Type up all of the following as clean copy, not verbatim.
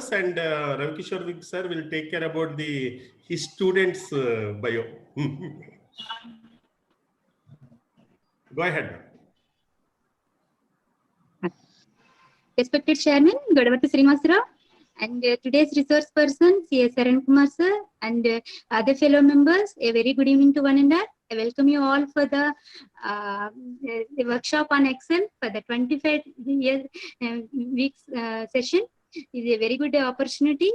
syllabus, and Ravi Kishore sir will take care about his students' bio. Go ahead. Respected Chairman, Godavati Srinivasarao, and today's resource person, CA U Saran Kumar sir, and other fellow members, a very good evening to one and all. I welcome you all for the workshop on Excel for the 25 weeks session. It's a very good opportunity.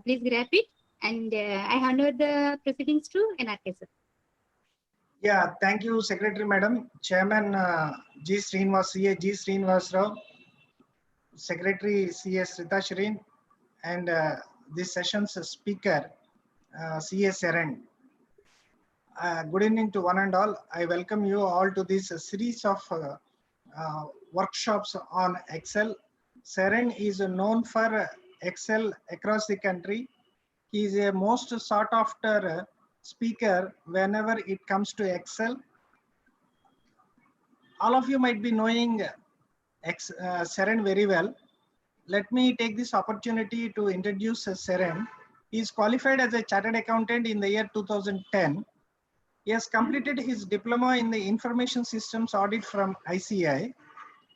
Please grab it, and I hand over the proceedings to NRK sir. Yeah, thank you, Secretary Madam. Chairman G. Srinivasarao, Secretary C.S. Rita Shireen, and this session's speaker, C.S. Saran. Good evening to one and all. I welcome you all to this series of workshops on Excel. Saran is known for Excel across the country. He is a most sought after speaker whenever it comes to Excel. All of you might be knowing Saran very well. Let me take this opportunity to introduce Saran. He is qualified as a chartered accountant in the year 2010. He has completed his diploma in the information systems audit from ICAI.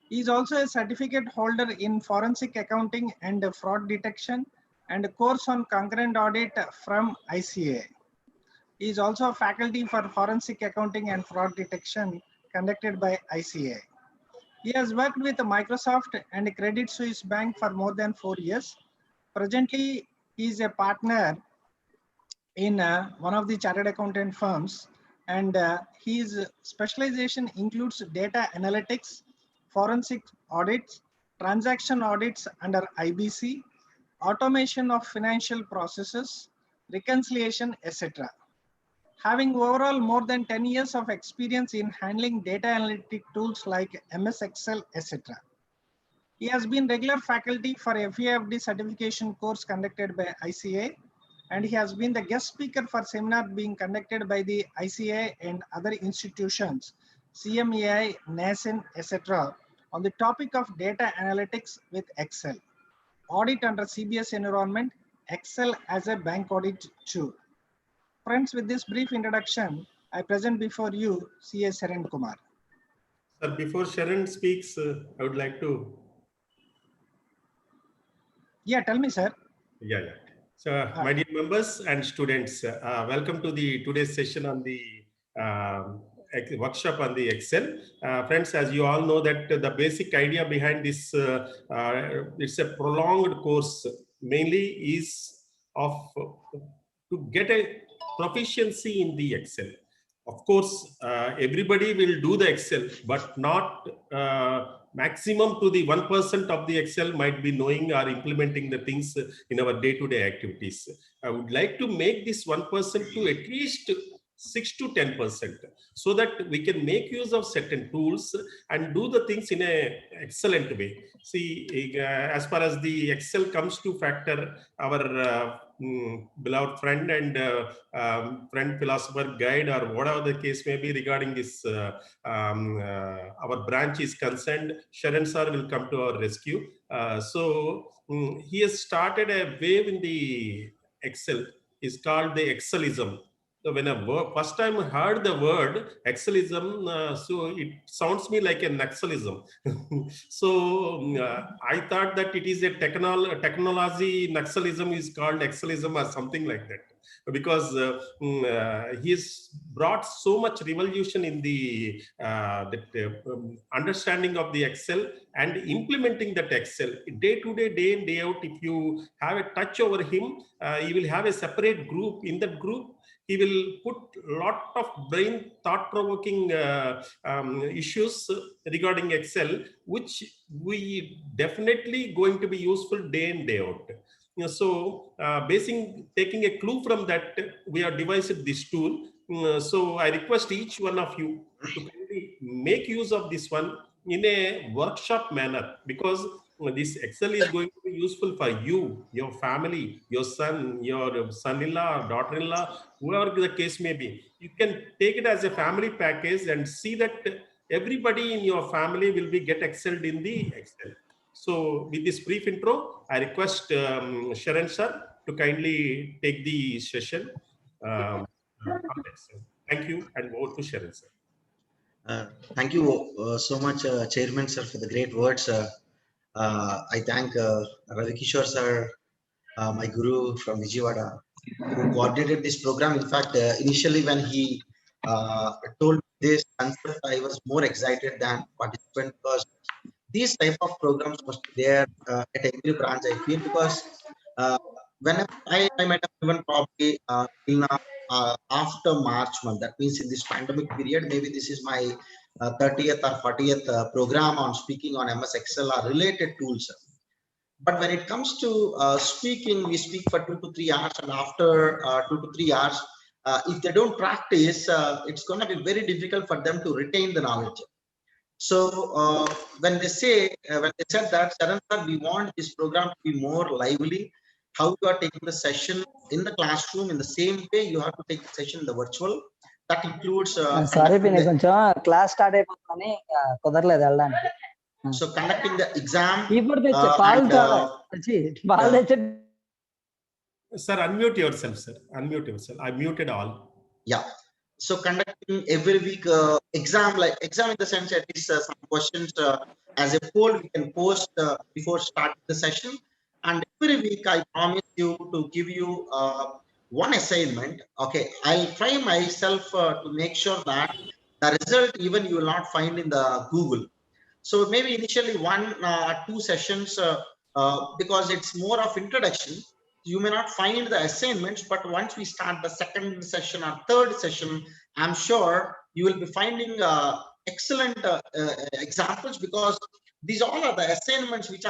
He is also a certificate holder in forensic accounting and fraud detection and a course on concurrent audit from ICAI. He is also a faculty for forensic accounting and fraud detection conducted by ICAI. He has worked with Microsoft and Credit Suisse Bank for more than 4 years. Presently, he is a partner in one of the chartered accountant firms, and his specialization includes data analytics, forensic audits, transaction audits under IBC, automation of financial processes, reconciliation, etc. Having overall more than 10 years of experience in handling data analytic tools like MS Excel, etc. He has been regular faculty for FAFD certification course conducted by ICAI, and he has been the guest speaker for seminar being conducted by the ICAI and other institutions, CMAI, NASIN, etc. on the topic of data analytics with Excel, audit under CBS environment, Excel as a bank audit tool. Friends, with this brief introduction, I present before you CA Saran Kumar. Sir, before Sharon speaks, I would like to... Yeah, tell me, sir. Yeah. So, my dear members and students, welcome to today's session on the workshop on the Excel. Friends, as you all know that the basic idea behind this, it's a prolonged course, mainly is to get a proficiency in the Excel. Of course, everybody will do the Excel, but not maximum to the 1% of the Excel might be knowing or implementing the things in our day-to-day activities. I would like to make this 1% to at least 6 to 10%, so that we can make use of certain tools and do the things in an excellent way. See, as far as the Excel comes to factor, our beloved friend and friend philosopher guide or whatever the case may be regarding this, our branch is concerned, Sharan sir will come to our rescue. He has started a wave in the Excel. It's called the Excelism. So when I first time heard the word Excelism, so it sounds me like a Naxalism. I thought that it is a technology. Naxalism is called Excelism or something like that, because he's brought so much revolution in the understanding of the Excel and implementing that Excel day to day, day in, day out. If you have a touch over him, you will have a separate group. In that group, he will put a lot of brain thought-provoking issues regarding Excel, which we definitely going to be useful day in, day out. So taking a clue from that, we have devised this tool. So I request each one of you to make use of this one in a workshop manner, because this Excel is going to be useful for you, your family, your son, your son-in-law, daughter-in-law, whoever the case may be. You can take it as a family package and see that everybody in your family will be get excelled in the Excel. So with this brief intro, I request Sharan sir to kindly take the session. On Excel. Thank you, and over to Sharan sir. Thank you so much, Chairman sir, for the great words. I thank Ravi Kishore sir, my guru from Vijayawada, who coordinated this program. In fact, initially when he told this concept, I was more excited than participant because these type of programs must be there at every branch, I feel, because whenever I might have given probably till now, after March month, that means in this pandemic period, maybe this is my 30th or 40th program on speaking on MS Excel or related tools. But when it comes to speaking, we speak for 2 to 3 hours, and after 2 to 3 hours, if they don't practice, it's going to be very difficult for them to retain the knowledge. So when they said that, Sharan sir, we want this program to be more lively. How you are taking the session in the classroom in the same way you have to take the session in the virtual. That includes. Sorry, కొంచెం class start అయిపోతుందని కుదరలేదు వెళ్ళడానికి. So conducting the exam. Sir, unmute yourself, sir. Unmute yourself. I muted all. Yeah. So conducting every week exam in the sense that is some questions as a poll we can post before starting the session, and every week I promise you to give you one assignment. Okay, I'll try myself to make sure that the result even you will not find in the Google. So maybe initially 1 or 2 sessions because it's more of introduction. You may not find the assignments, but once we start the second session or third session, I'm sure you will be finding excellent examples, because these all are the assignments which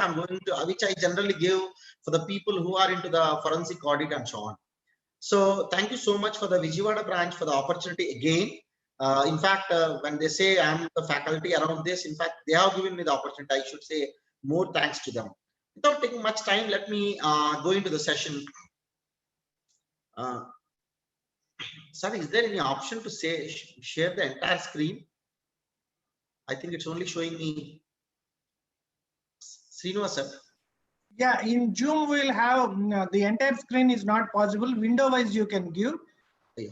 which I generally give for the people who are into the forensic audit and so on. So thank you so much for the Vijayawada branch for the opportunity again. In fact, when they say I'm the faculty around this, in fact, they have given me the opportunity. I should say more thanks to them. Without taking much time, let me go into the session. Sir, is there any option to say share the entire screen? I think it's only showing me Srinivas sir. Yeah, in Zoom we'll have the entire screen is not possible. Window wise you can give,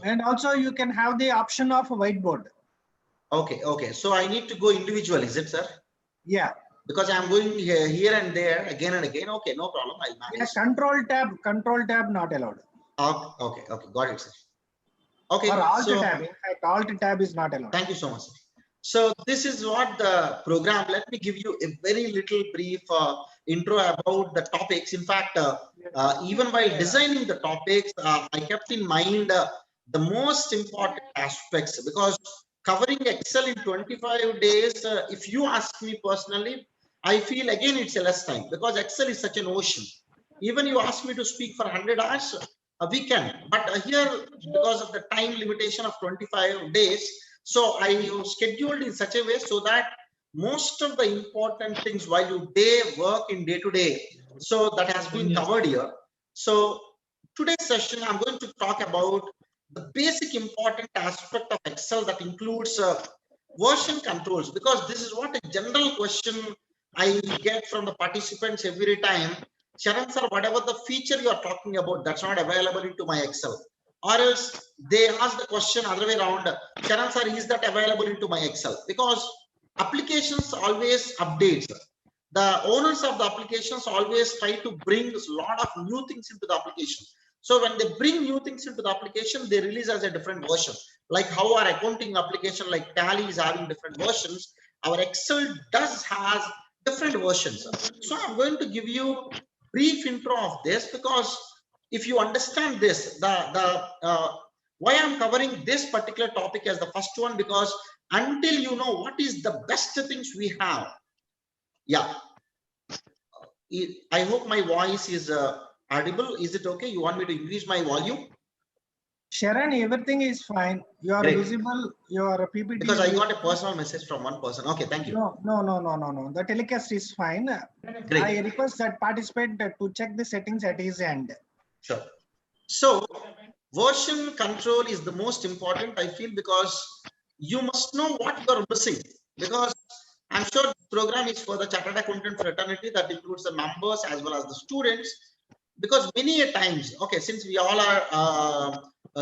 and also you can have the option of a whiteboard. Okay. So I need to go individual, is it, sir? Yeah. Because I'm going here and there again and again. Okay, no problem. I'll manage. Yeah, control tab not allowed. Okay, got it, sir. Okay. Or alt tab. In fact, alt tab is not allowed. Thank you so much, sir. So this is what the program. Let me give you a very little brief intro about the topics. In fact, even while designing the topics, I kept in mind the most important aspects, because covering Excel in 25 days, if you ask me personally, I feel again it's a less time, because Excel is such an ocean. Even you ask me to speak for 100 hours, we can. But here, because of the time limitation of 25 days, so I scheduled in such a way so that most of the important things while you work in day to day, so that has been covered here. So today's session, I'm going to talk about the basic important aspect of Excel that includes version controls, because this is what a general question I get from the participants every time. Sharan sir, whatever the feature you are talking about, that's not available into my Excel. Or else they ask the question other way around, Sharan sir, is that available into my Excel? Because applications always updates. The owners of the applications always try to bring a lot of new things into the application. So when they bring new things into the application, they release as a different version. Like how our accounting application like Tally is having different versions, our Excel does has different versions. So I'm going to give you brief intro of this, because if you understand this, why I'm covering this particular topic as the first one, because until you know what is the best things we have. Yeah, I hope my voice is audible. Is it okay? You want me to increase my volume? Sharan, everything is fine. You are visible. Your PPT. Because I got a personal message from one person. Okay, thank you. No. The telecast is fine. Great. I request that participant to check the settings at his end. Sure. So version control is the most important, I feel, because you must know what you are missing. Because I'm sure this program is for the chartered accountant fraternity, that includes the members as well as the students, because many a times, okay, since we all are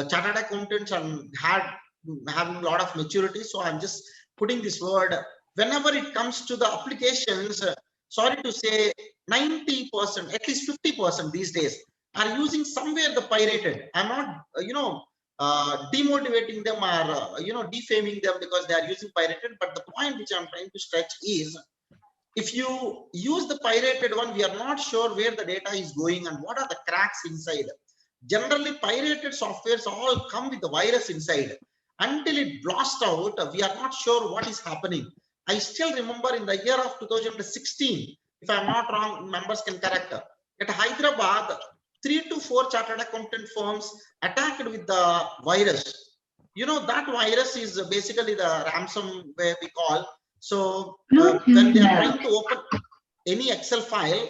chartered accountants and having a lot of maturity, so I'm just putting this word. Whenever it comes to the applications, sorry to say, 90%, at least 50% these days are using somewhere the pirated. I'm not, demotivating them or defaming them because they are using pirated, but the point which I'm trying to stretch is, if you use the pirated one, we are not sure where the data is going and what are the cracks inside. Generally, pirated softwares all come with the virus inside. Until it blasts out, we are not sure what is happening. I still remember in the year of 2016, if I'm not wrong, members can correct. At Hyderabad, 3 to 4 chartered accountant firms attacked with the virus. That virus is basically the ransomware we call. So when they are trying to open any Excel file,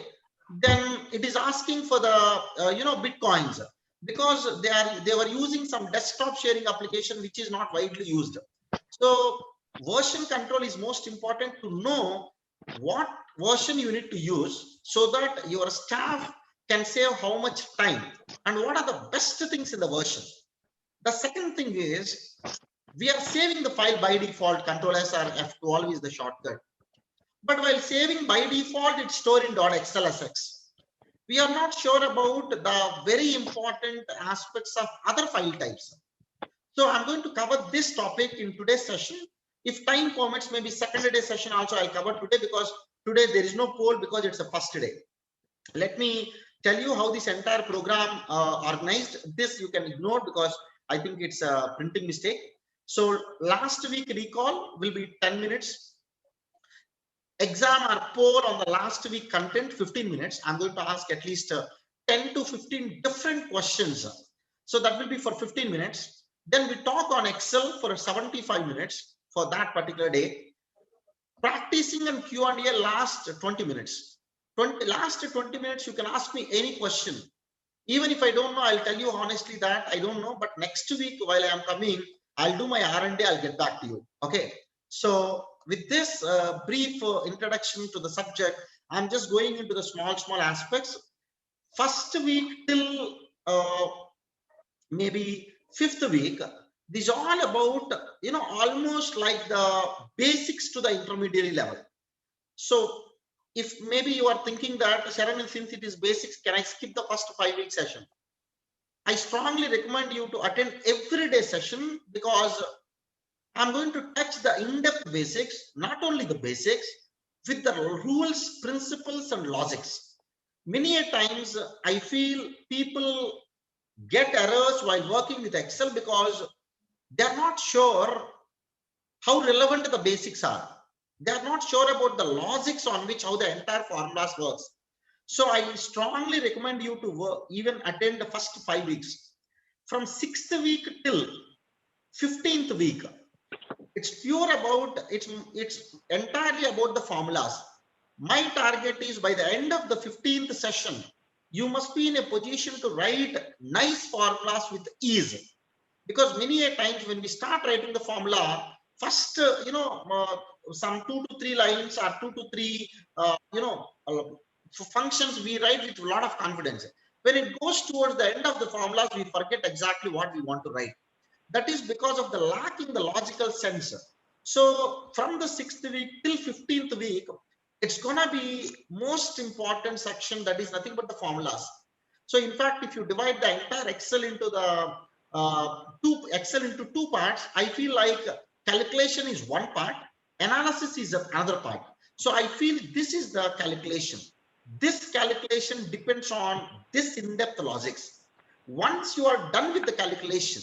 then it is asking for the bitcoins, because they were using some desktop sharing application which is not widely used. So version control is most important, to know what version you need to use so that your staff can save how much time and what are the best things in the version. The second thing is, we are saving the file by default, Control S or F2 always the shortcut. But while saving by default, it's stored in .xlsx. We are not sure about the very important aspects of other file types. So I'm going to cover this topic in today's session. If time permits, maybe second day session also I'll cover today, because today there is no poll because it's a first day. Let me tell you how this entire program organized. This you can ignore because I think it's a printing mistake. So last week recall will be 10 minutes. Exam or poll on the last week content 15 minutes. I'm going to ask at least 10 to 15 different questions. So that will be for 15 minutes. Then we talk on Excel for 75 minutes for that particular day. Practicing and Q&A last 20 minutes. Last 20 minutes, you can ask me any question. Even if I don't know, I'll tell you honestly that I don't know. But next week, while I am coming, I'll do my R&D. I'll get back to you. Okay. So with this brief introduction to the subject, I'm just going into the small aspects. First week till maybe 5th week, this is all about, almost like the basics to the intermediary level. So if maybe you are thinking that, Sharon, since it is basics, can I skip the first 5-week session? I strongly recommend you to attend everyday session, because I'm going to touch the in-depth basics, not only the basics, with the rules, principles, and logics. Many a times I feel people get errors while working with Excel because they're not sure how relevant the basics are. They're not sure about the logics on which how the entire formulas works. So I strongly recommend you to even attend the first 5 weeks. From 6th week till 15th week, it's pure about, it's entirely about the formulas. My target is by the end of the 15th session, you must be in a position to write nice formulas with ease. Because many a times when we start writing the formula, first, some 2 to 3 lines or 2 to 3, functions we write with a lot of confidence. When it goes towards the end of the formulas, we forget exactly what we want to write. That is because of the lack in the logical sense. So from the 6th week till 15th week, it's gonna be most important section, that is nothing but the formulas. So in fact, if you divide the entire Excel into the Excel into 2 parts, I feel like calculation is one part, analysis is another part. So I feel this is the calculation. This calculation depends on this in-depth logics. Once you are done with the calculation,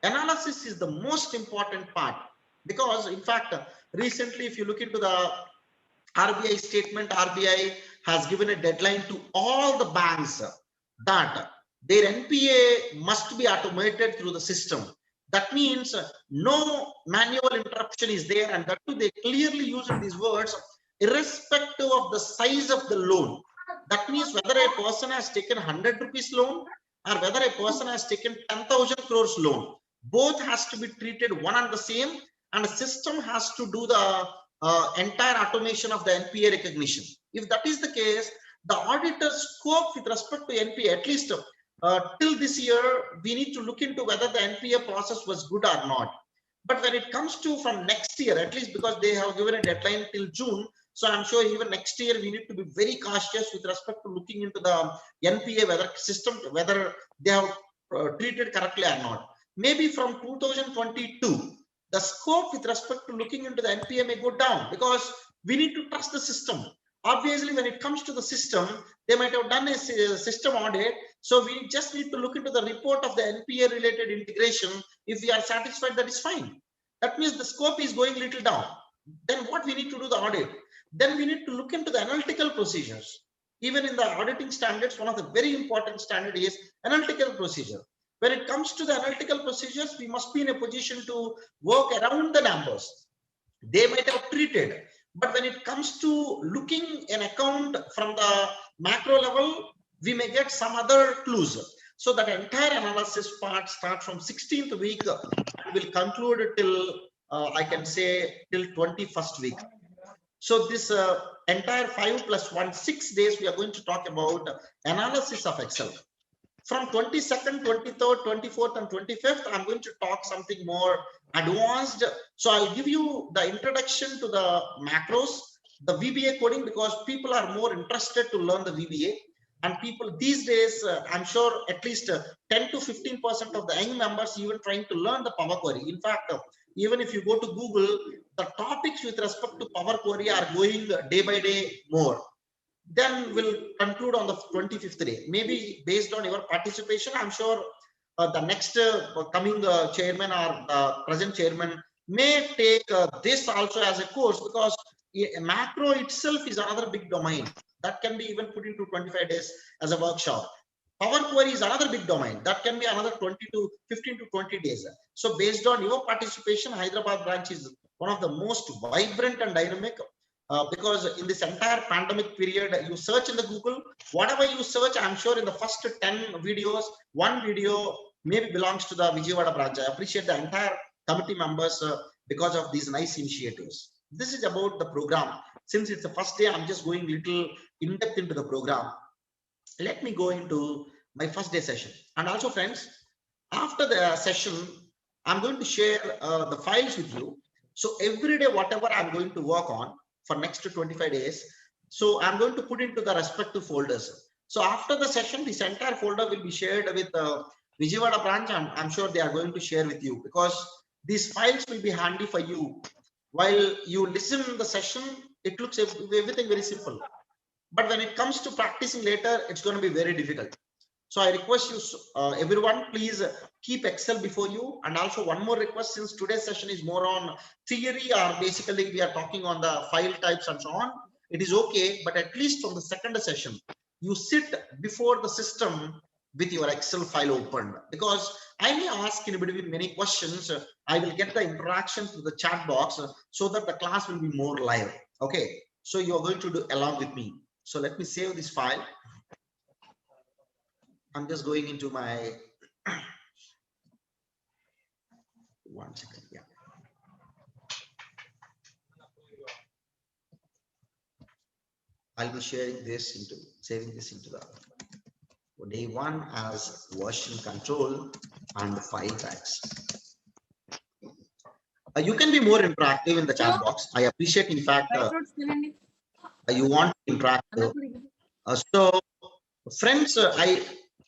analysis is the most important part, because in fact, recently, if you look into the RBI statement, RBI has given a deadline to all the banks that their NPA must be automated through the system. That means no manual interruption is there, and that too they clearly use these words, irrespective of the size of the loan. That means whether a person has taken 100 rupees loan or whether a person has taken 10,000 crores loan, both has to be treated one and the same, and the system has to do the entire automation of the NPA recognition. If that is the case, the auditor's scope with respect to NPA, at least till this year, we need to look into whether the NPA process was good or not. But when it comes to from next year, at least because they have given a deadline till June, so I'm sure even next year we need to be very cautious with respect to looking into the NPA, whether they have treated correctly or not. Maybe from 2022, the scope with respect to looking into the NPA may go down because we need to trust the system. Obviously, when it comes to the system, they might have done a system audit. So we just need to look into the report of the NPA related integration. If we are satisfied, that is fine. That means the scope is going little down. Then what we need to do the audit? Then we need to look into the analytical procedures. Even in the auditing standards, one of the very important standard is analytical procedure. When it comes to the analytical procedures, we must be in a position to work around the numbers. They might have treated, but when it comes to looking an account from the macro level, we may get some other clues. So that entire analysis part starts from 16th week and will conclude till I can say till 21st week. So this entire 5 + 1, 6 days, we are going to talk about analysis of Excel. From 22nd, 23rd, 24th, and 25th, I'm going to talk something more advanced. So I'll give you the introduction to the macros, the VBA coding, because people are more interested to learn the VBA. And people these days, I'm sure at least 10 to 15% of the young members even trying to learn the Power Query. In fact, even if you go to Google, the topics with respect to Power Query are going day by day more. Then we'll conclude on the 25th day. Maybe based on your participation, I'm sure the next coming chairman or present chairman may take this also as a course, because a macro itself is another big domain that can be even put into 25 days as a workshop. Power Query is another big domain that can be another 15 to 20 days. So based on your participation, Hyderabad branch is one of the most vibrant and dynamic. Because in this entire pandemic period, you search in the Google, whatever you search, I'm sure in the first 10 videos, one video maybe belongs to the Vijayawada branch. I appreciate the entire committee members because of these nice initiatives. This is about the program. Since it's the first day, I'm just going little in depth into the program. Let me go into my first day session. And also friends, after the session, I'm going to share the files with you. So every day, whatever I'm going to work on for next 25 days, so I'm going to put into the respective folders. So after the session, this entire folder will be shared with Vijayawada branch, and I'm sure they are going to share with you, because these files will be handy for you. While you listen to the session, it looks everything very simple. But when it comes to practicing later, it's going to be very difficult. So I request you, everyone, please keep Excel before you. And also one more request, since today's session is more on theory, or basically we are talking on the file types and so on, it is okay. But at least from the second session, you sit before the system with your Excel file open, because I may ask in between many questions. I will get the interaction through the chat box so that the class will be more live. Okay, so you're going to do along with me. So let me save this file. I'm just going into my 1 second. Yeah. I'll be sharing this into saving this into the day one as version control and file types. You can be more interactive in the chat box. I appreciate, in fact, you want to interact. So, friends,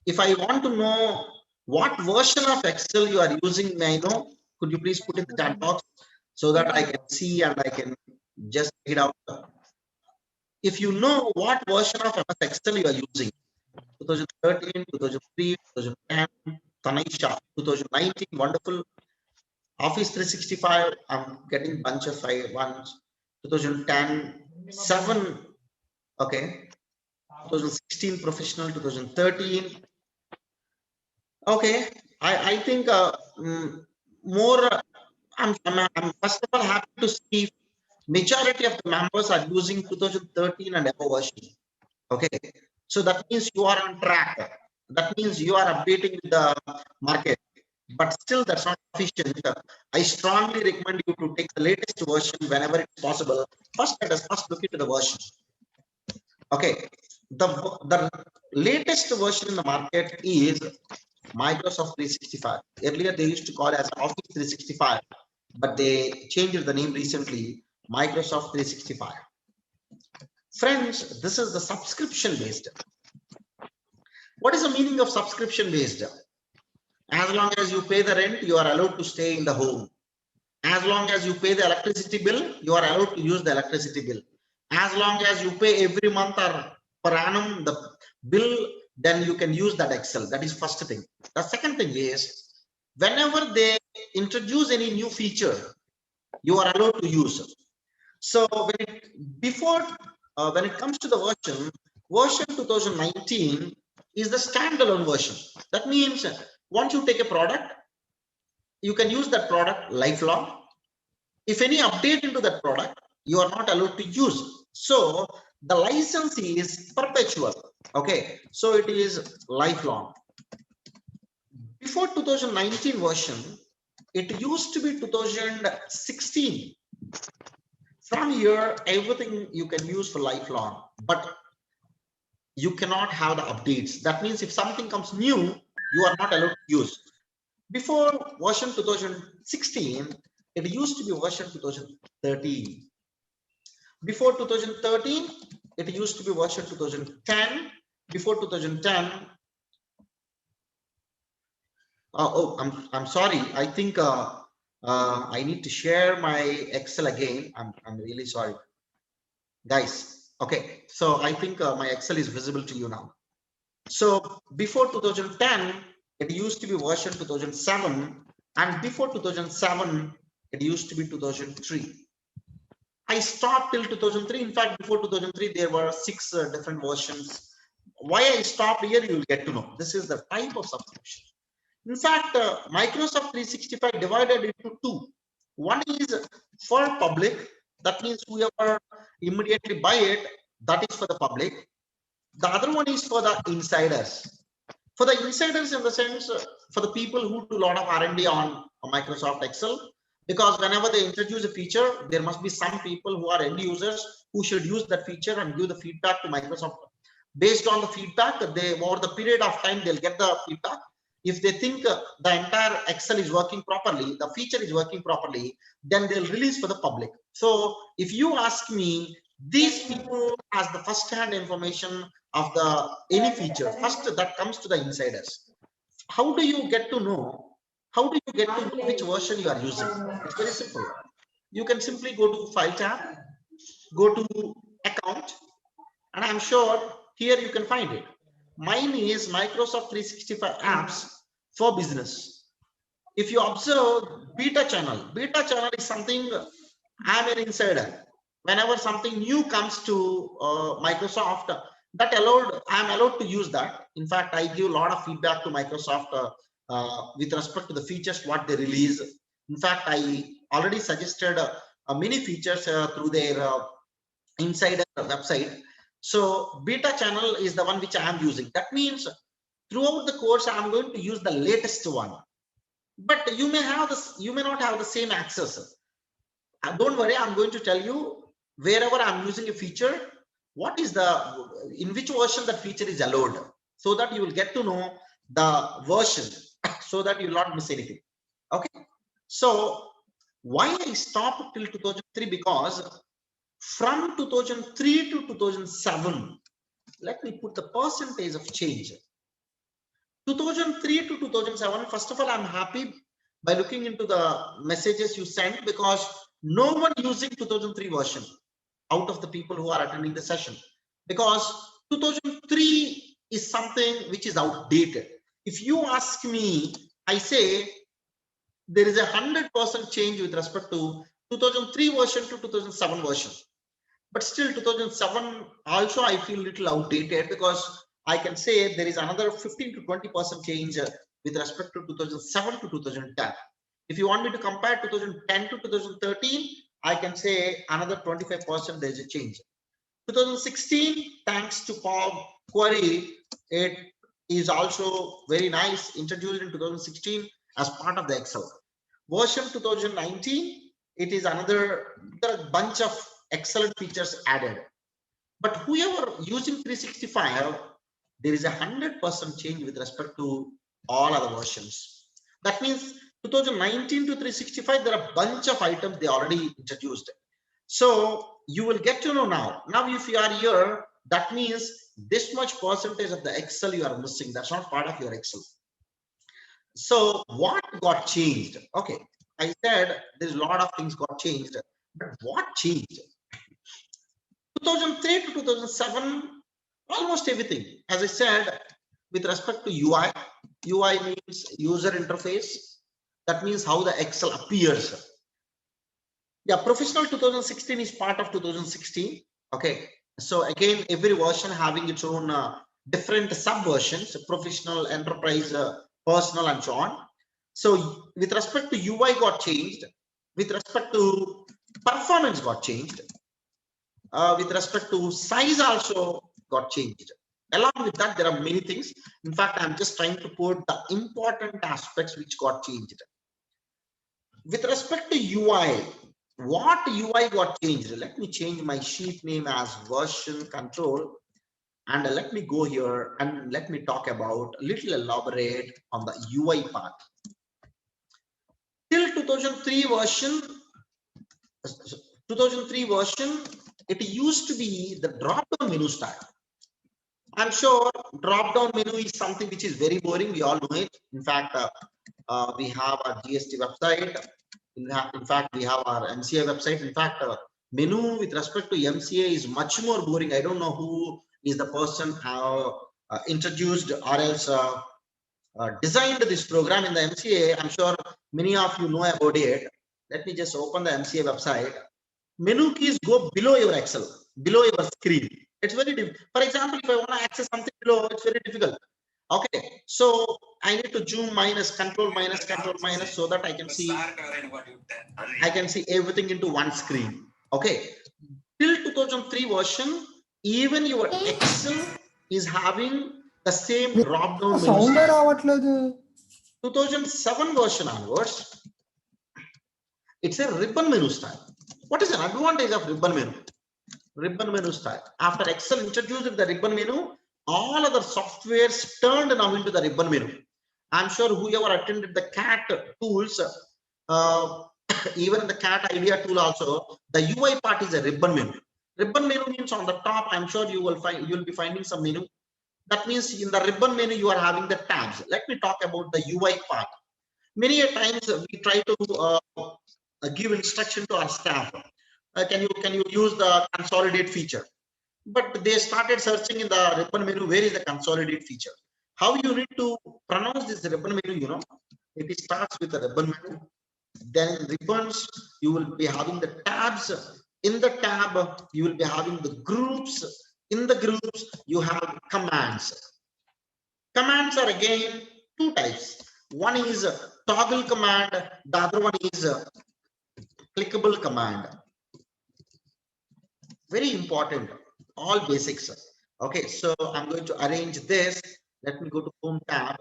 if I want to know what version of Excel you are using, may I know? Could you please put in the chat box so that I can see and I can just figure out. If you know what version of MS Excel you are using, 2013, 2003, 2010, Tanisha, 2019, wonderful. Office 365, I'm getting bunch of ones. 2010, 7, okay. 2016 professional, 2013. Okay, I think more. I'm first of all happy to see majority of the members are using 2013 and above version. Okay, so that means you are on track. That means you are updating with the market. but still that's not sufficient. I strongly recommend you to take the latest version whenever it's possible. First, let us first look into the version. Okay, the latest version in the market is Microsoft 365. Earlier they used to call it as Office 365, but they changed the name recently, Microsoft 365. Friends, this is the subscription based. What is the meaning of subscription based? As long as you pay the rent, you are allowed to stay in the home. As long as you pay the electricity bill, you are allowed to use the electricity bill. As long as you pay every month or per annum the bill, then you can use that Excel. That is first thing. The second thing is, whenever they introduce any new feature, you are allowed to use it. So when it comes to the version 2019 is the standalone version. That means once you take a product, you can use that product lifelong. If any update into that product, you are not allowed to use. So the license is perpetual. Okay, so it is lifelong. Before 2019 version, it used to be 2016. From here, everything you can use for lifelong, but you cannot have the updates. That means if something comes new, you are not allowed to use. Before version 2016, it used to be version 2013. Before 2013, it used to be version 2010. Before 2010, I'm sorry. I think I need to share my Excel again. I'm really sorry, guys. Okay, so I think my Excel is visible to you now. So before 2010, it used to be version 2007, and before 2007, it used to be 2003. I stopped till 2003. In fact, before 2003, there were 6 different versions. Why I stopped here, you will get to know. This is the type of subscription. In fact, Microsoft 365 divided into 2. One is for public. That means whoever immediately buy it, that is for the public. The other one is for the insiders. For the insiders, in the sense, for the people who do a lot of R&D on Microsoft Excel, because whenever they introduce a feature, there must be some people who are end users who should use that feature and give the feedback to Microsoft. Based on the feedback, they over the period of time, they'll get the feedback. If they think the entire Excel is working properly, the feature is working properly, then they'll release for the public. So if you ask me, these people has the first-hand information of the any feature. First, that comes to the insiders. How do you get to know? How do you get to know which version you are using? It's very simple. You can simply go to File tab, go to Account, and I'm sure here you can find it. Mine is Microsoft 365 apps for business. If you observe beta channel is something I'm an insider. Whenever something new comes to Microsoft, I'm allowed to use that. In fact, I give a lot of feedback to Microsoft with respect to the features what they release. In fact, I already suggested many features through their insider website. So beta channel is the one which I am using. That means throughout the course, I'm going to use the latest one. But you may have this, you may not have the same access. Don't worry, I'm going to tell you wherever I'm using a feature, what is in which version that feature is allowed, so that you will get to know the version, so that you will not miss anything. Okay. So why I stopped till 2003? Because from 2003 to 2007, let me put the percentage of change. 2003 to 2007, first of all, I'm happy by looking into the messages you sent, because no one using 2003 version out of the people who are attending the session, because 2003 is something which is outdated. If you ask me, I say there is 100% change with respect to 2003 version to 2007 version. But still 2007 also I feel little outdated, because I can say there is another 15 to 20% change with respect to 2007 to 2010. If you want me to compare 2010 to 2013, I can say another 25% there is a change. 2016, thanks to Query, it is also very nice, introduced in 2016. as part of the Excel. Version 2019, it is another, there are a bunch of excellent features added. But whoever using 365, there is 100% change with respect to all other versions. That means 2019 to 365, there are a bunch of items they already introduced. So you will get to know now. Now, if you are here, that means this much percentage of the Excel you are missing. That's not part of your Excel. So what got changed? Okay, I said there's a lot of things got changed, but what changed? 2003 to 2007, almost everything. As I said, with respect to UI, UI means user interface. That means how the Excel appears. Yeah, professional 2016 is part of 2016. Okay, so again, every version having its own different subversions: professional, enterprise, personal, and so on. So with respect to UI got changed, with respect to performance got changed, with respect to size also got changed. Along with that, there are many things. In fact, I'm just trying to put the important aspects which got changed. With respect to UI, what UI got changed? Let me change my sheet name as version control, and let me go here and let me talk about a little elaborate on the UI part. Till 2003 version, it used to be the drop-down menu style. I'm sure drop-down menu is something which is very boring. We all know it. In fact, we have our GST website. In fact, we have our MCA website. In fact, menu with respect to MCA is much more boring. I don't know who is the person who introduced or else designed this program in the MCA. I'm sure many of you know about it. Let me just open the MCA website. Menu keys go below your Excel, below your screen. It's very difficult. For example, if I want to access something below, it's very difficult. Okay, so I need to zoom control minus so that I can see everything into one screen. Okay, till 2003 version, even your Excel is having the same drop down menu. 2007 version onwards, it's a ribbon menu style. What is an advantage of ribbon menu? Ribbon menu style. After Excel introduced the ribbon menu, all other softwares turned now into the ribbon menu. I'm sure whoever attended the CAT tools, even in the CAT idea tool also, the UI part is a ribbon menu. Ribbon menu means on the top, I'm sure you'll be finding some menu. That means in the ribbon menu, you are having the tabs. Let me talk about the UI part. Many a times we try to give instruction to our staff. Can you use the consolidate feature? But they started searching in the ribbon menu, where is the consolidate feature? How you need to pronounce this ribbon menu, you know, it starts with the ribbon menu. Then in ribbons, you will be having the tabs. In the tab, you will be having the groups. In the groups, you have commands. Commands are again two types. One is toggle command, the other one is clickable command. Very important, all basics. Okay, so I'm going to arrange this. Let me go to home tab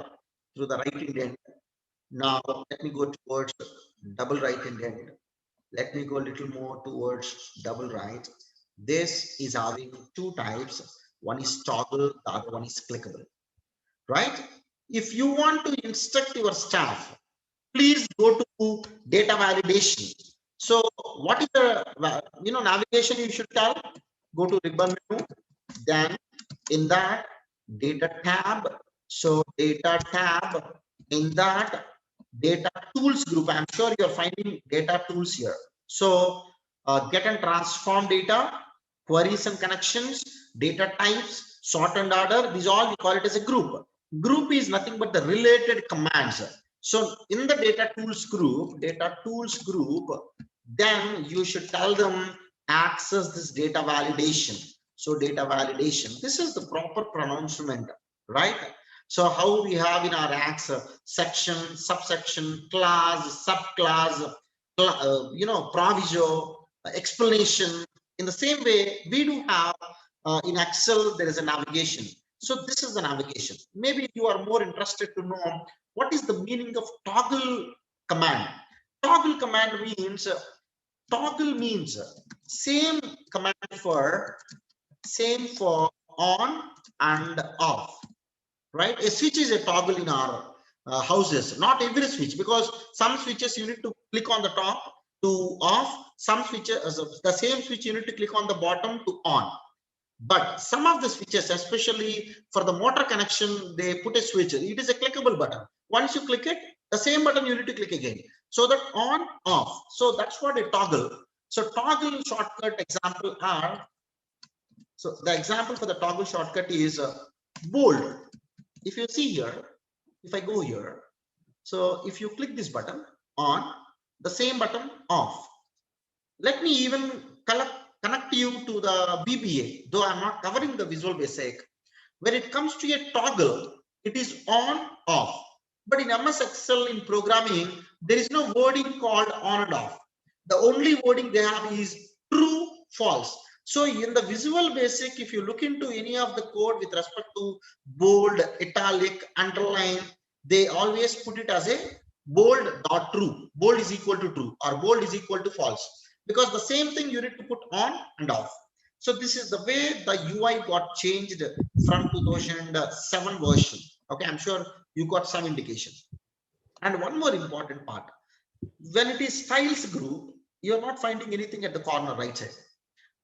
through the right indent. Now let me go towards double right indent. Let me go a little more towards double right. This is having two types. One is toggle, the other one is clickable. Right? If you want to instruct your staff, please go to data validation. So what is the navigation you should tell? Go to ribbon menu, then in that data tab. So data tab, in that data tools group, I'm sure you're finding data tools here. So get and transform data, queries and connections, data types, sort and order, these all we call it as a group. Group is nothing but the related commands. So in the data tools group, then you should tell them access this data validation. So data validation, this is the proper pronouncement, right? So how we have in our acts section, subsection, class, subclass, proviso, explanation. In the same way, we do have in Excel, there is a navigation. So this is the navigation. Maybe you are more interested to know what is the meaning of toggle command. Toggle command means same command for on and off, right? A switch is a toggle in our houses. Not every switch, because some switches you need to click on the top to off. Some switches, the same switch you need to click on the bottom to on. But some of the switches, especially for the motor connection, they put a switch. It is a clickable button. Once you click it, the same button you need to click again. So that on, off. So that's what a toggle. So toggle shortcut example are. So the example for the toggle shortcut is bold. If you see here, if I go here, so if you click this button on, the same button off. Let me even connect you to the VBA, though I'm not covering the Visual Basic. When it comes to a toggle, it is on, off. But in MS Excel, in programming, there is no wording called on and off. The only wording they have is true, false. So in the Visual Basic, if you look into any of the code with respect to bold, italic, underline, they always put it as a bold dot true. Bold is equal to true, or bold is equal to false. Because the same thing you need to put on and off. So this is the way the UI got changed from 2007 version. Okay, I'm sure you got some indication. And one more important part, when it is styles group, you're not finding anything at the corner right side.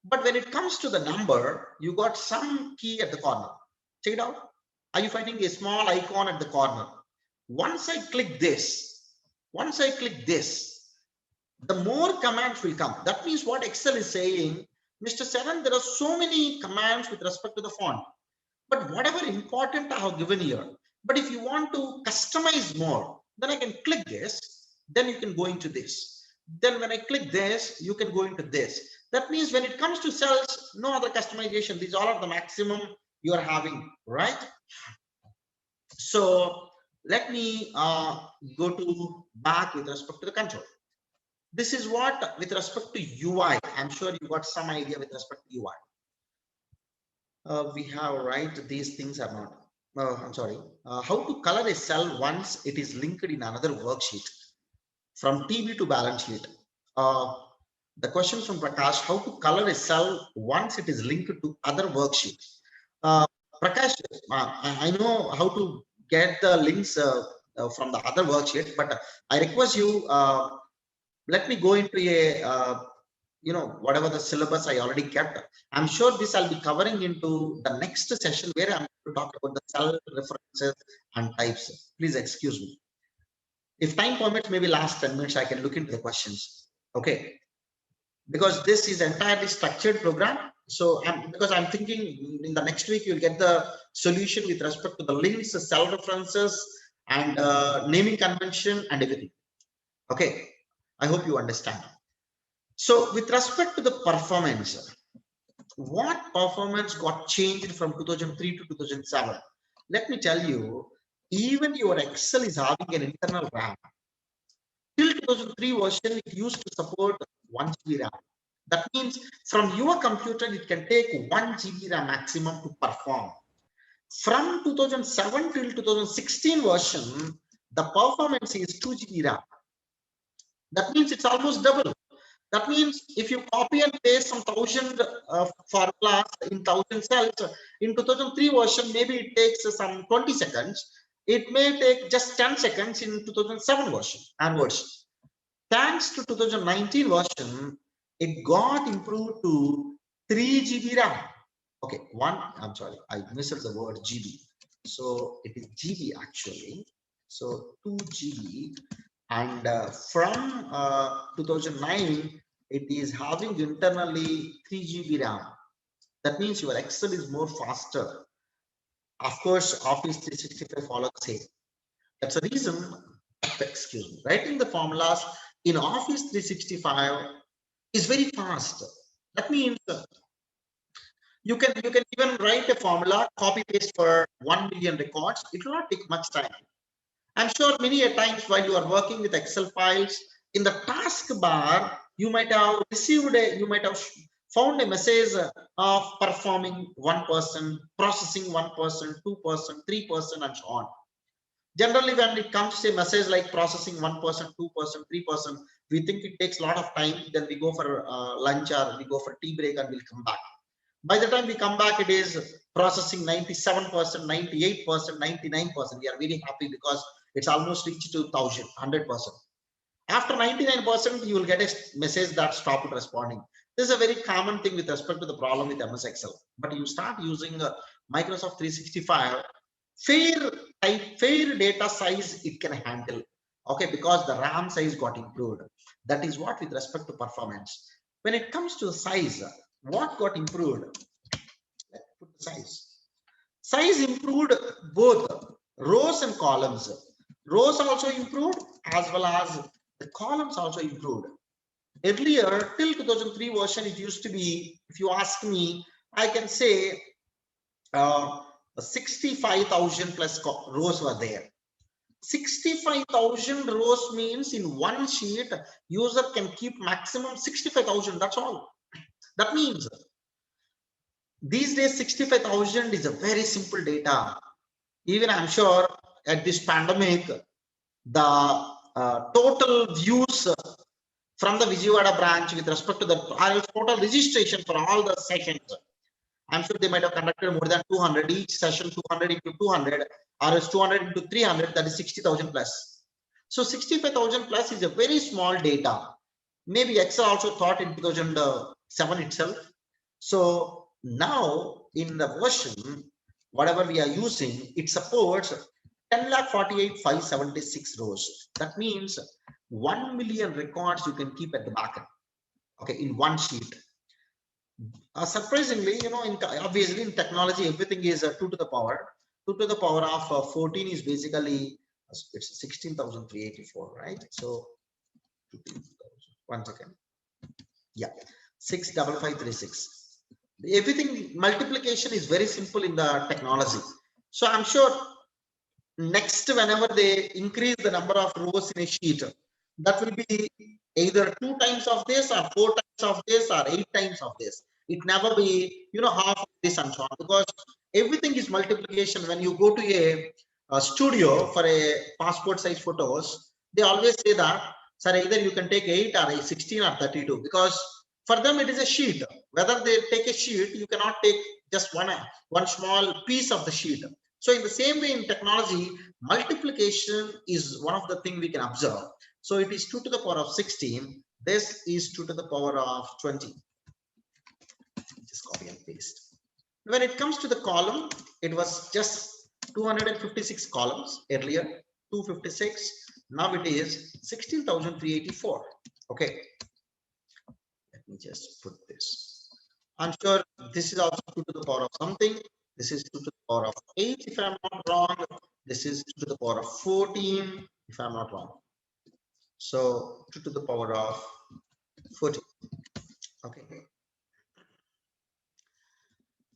But when it comes to the number, you got some key at the corner. Check it out. Are you finding a small icon at the corner? Once I click this, the more commands will come. That means what Excel is saying, Mr. Saran, there are so many commands with respect to the font, but whatever important I have given here. But if you want to customize more, then I can click this, then you can go into this. Then when I click this, you can go into this. That means when it comes to cells, no other customization. These all are the maximum you are having, right? So let me go to back with respect to the control. This is what with respect to UI. I'm sure you got some idea with respect to UI. We have, right, these things are not. I'm sorry. How to color a cell once it is linked in another worksheet, from TB to balance sheet. The question from Prakash: how to color a cell once it is linked to other worksheets? Prakash, I know how to get the links from the other worksheet, but I request you. Let me go into a whatever the syllabus I already kept. I'm sure this I'll be covering into the next session where I'm going to talk about the cell references and types. Please excuse me. If time permits, maybe last 10 minutes I can look into the questions. Okay, because this is entirely structured program. So because I'm thinking in the next week you'll get the solution with respect to the links, cell references, and naming convention and everything. Okay, I hope you understand. So with respect to the performance, what performance got changed from 2003 to 2007? Let me tell you, even your Excel is having an internal RAM. Till 2003 version, it used to support 1 GB RAM. That means from your computer, it can take 1 GB RAM maximum to perform. From 2007 till 2016 version, the performance is 2 GB RAM. That means it's almost double. That means if you copy and paste some 1000 formulas in 1000 cells, in 2003 version, maybe it takes some 20 seconds. It may take just 10 seconds in 2007 version onwards. Thanks to 2019 version, it got improved to 3 GB RAM. Okay, I'm sorry, I missed the word GB. So it is GB actually. So 2 GB. And from 2009, it is having internally 3 GB RAM. That means your Excel is more faster. Of course, Office 365 follows the same. That's the reason, excuse me, writing the formulas in Office 365 is very fast. That means you can even write a formula, copy paste for 1 million records. It will not take much time. I'm sure many a times while you are working with Excel files, in the taskbar, you might have received you might have found a message of performing 1%, processing 1%, 2%, 3%, and so on. Generally, when it comes to a message like processing 1%, 2%, 3%, we think it takes a lot of time. Then we go for lunch or we go for tea break and we'll come back. By the time we come back, it is processing 97%, 98%, 99%. We are very happy because it's almost reached to 100%. After 99%, you will get a message that stopped responding. This is a very common thing with respect to the problem with MS Excel. But you start using Microsoft 365, fair data size it can handle. Okay, because the RAM size got improved. That is what with respect to performance. When it comes to the size, what got improved? Let's put the size. Size improved both rows and columns. Rows also improved as well as the columns also improved. Earlier, till 2003 version, it used to be, if you ask me, I can say 65,000 plus rows were there. 65,000 rows means in one sheet, user can keep maximum 65,000. That's all. That means these days 65,000 is a very simple data. Even I'm sure at this pandemic, the total views from the Vijayawada branch with respect to the total registration for all the sessions, I'm sure they might have conducted more than 200, each session 200 into 200, or it's 200 into 300, that is 60,000 plus. So 65,000 plus is a very small data. Maybe Excel also thought in 2007 itself. So now in the version, whatever we are using, it supports 10,48,576 rows. That means 1 million records you can keep at the back end, okay, in one sheet. Surprisingly, you know, obviously in technology, everything is 2 to the power. 2 to the power of 14 is basically, it's 16,384, right? So, 1 second. Yeah, 65536. Everything, multiplication is very simple in the technology. So I'm sure next, whenever they increase the number of rows in a sheet, that will be either 2 times of this or 4 times of this or 8 times of this. It never be, you know, half of this and so on, because everything is multiplication. When you go to a studio for a passport size photos, they always say that, sir, either you can take 8 or 16 or 32, because for them it is a sheet. Whether they take a sheet, you cannot take just one small piece of the sheet. So in the same way in technology, multiplication is one of the things we can observe. So it is 2 to the power of 16. This is 2 to the power of 20. Just copy and paste. When it comes to the column, it was just 256 columns earlier, 256. Now it is 16,384. Okay. Let me just put this. I'm sure this is also 2 to the power of something. This is 2 to the power of 8 if I'm not wrong. This is 2 to the power of 14 if I'm not wrong. So 2 to the power of 14. Okay.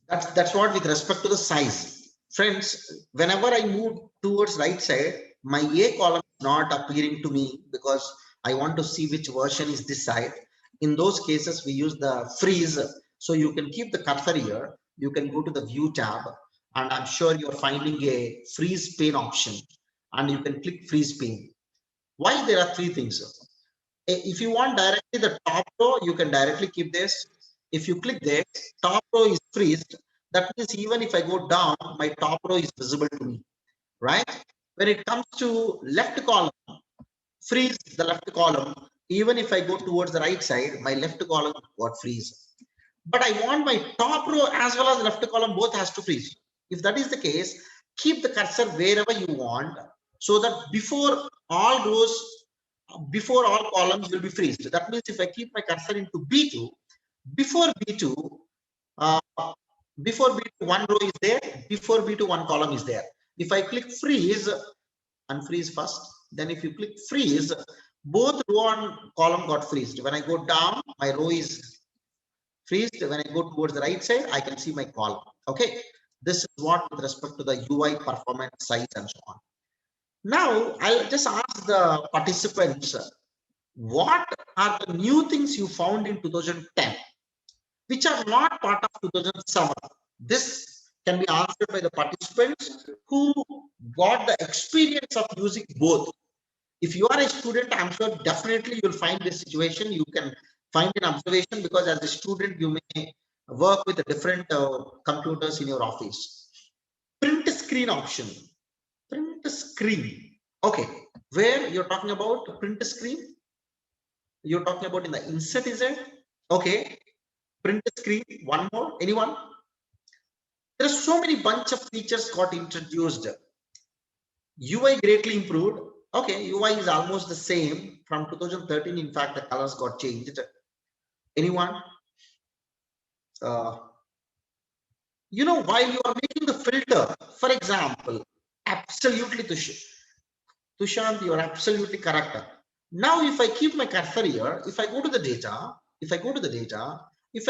That's what with respect to the size. Friends, whenever I move towards right side, my A column is not appearing to me because I want to see which version is this side. In those cases, we use the freeze. So you can keep the cursor here. You can go to the view tab, and I'm sure you're finding a freeze pane option, and you can click freeze pane. Why? There are 3 things. If you want directly the top row, you can directly keep this. If you click this, top row is freezed. That means even if I go down, my top row is visible to me, right? When it comes to left column, freeze the left column. Even if I go towards the right side, my left column got freeze. But I want my top row as well as left column both has to freeze. If that is the case, keep the cursor wherever you want, so that before all columns will be freezed. That means if I keep my cursor into B2, before B2, one row is there, before B2 one column is there. If I click freeze, unfreeze first, then if you click freeze, both row and column got freezed. When I go down, my row is freezed. When I go towards the right side, I can see my column. Okay, this is what with respect to the UI performance, size, and so on. Now I'll just ask the participants, what are the new things you found in 2010? which are not part of 2007. This can be answered by the participants who got the experience of using both. If you are a student, I'm sure definitely you'll find this situation. You can find an observation because as a student, you may work with different computers in your office. Print screen option. Print screen. Okay, where you're talking about print screen? You're talking about in the insert, is it? Okay, print screen. One more. Anyone? There are so many bunch of features got introduced. UI greatly improved. Okay, UI is almost the same from 2013. In fact, the colors got changed. Anyone? You know, while you are making the filter, for example, absolutely Tushant, you are absolutely correct. Now, if I keep my cursor here, if I go to the data, if I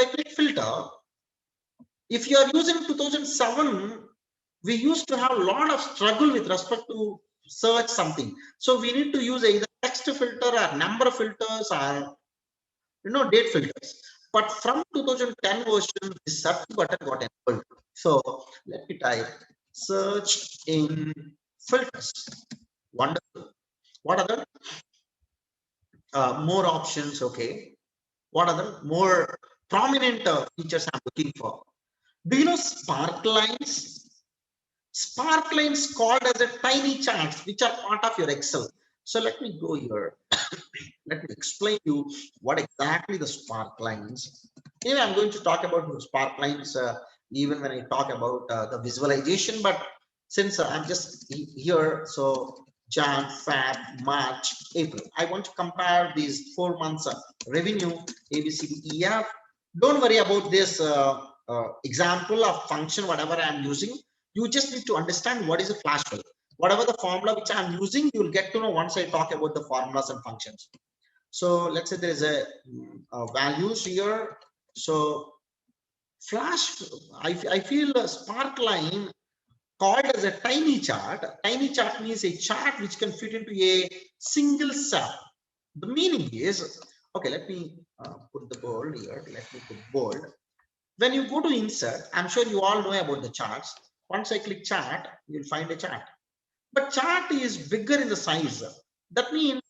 click filter, if you are using 2007, we used to have a lot of struggle with respect to search something. So we need to use either text filter or number filters or date filters. But from 2010 version, the search button got enabled. So let me type search in filters. Wonderful. What other more options? Okay. What other more prominent features I'm looking for? Do you know Sparklines? Sparklines called as a tiny charts, which are part of your Excel. So let me go here. Let me explain you what exactly the Sparklines. Anyway, I'm going to talk about the Sparklines even when I talk about the visualization. But since I'm just here, so Jan, Feb, March, April, I want to compare these 4 months revenue A, B, C, D, E, F. Don't worry about this example of function, whatever I'm using. You just need to understand what is a flash file. Whatever the formula which I'm using, you will get to know once I talk about the formulas and functions. So let's say there is a values here. So flash, I feel a Sparkline called as a tiny chart. Tiny chart means a chart which can fit into a single cell. The meaning is, okay, let me put the bold here. Let me put bold. When you go to insert, I'm sure you all know about the charts. Once I click chart, you'll find a chart. But chart is bigger in the size. That means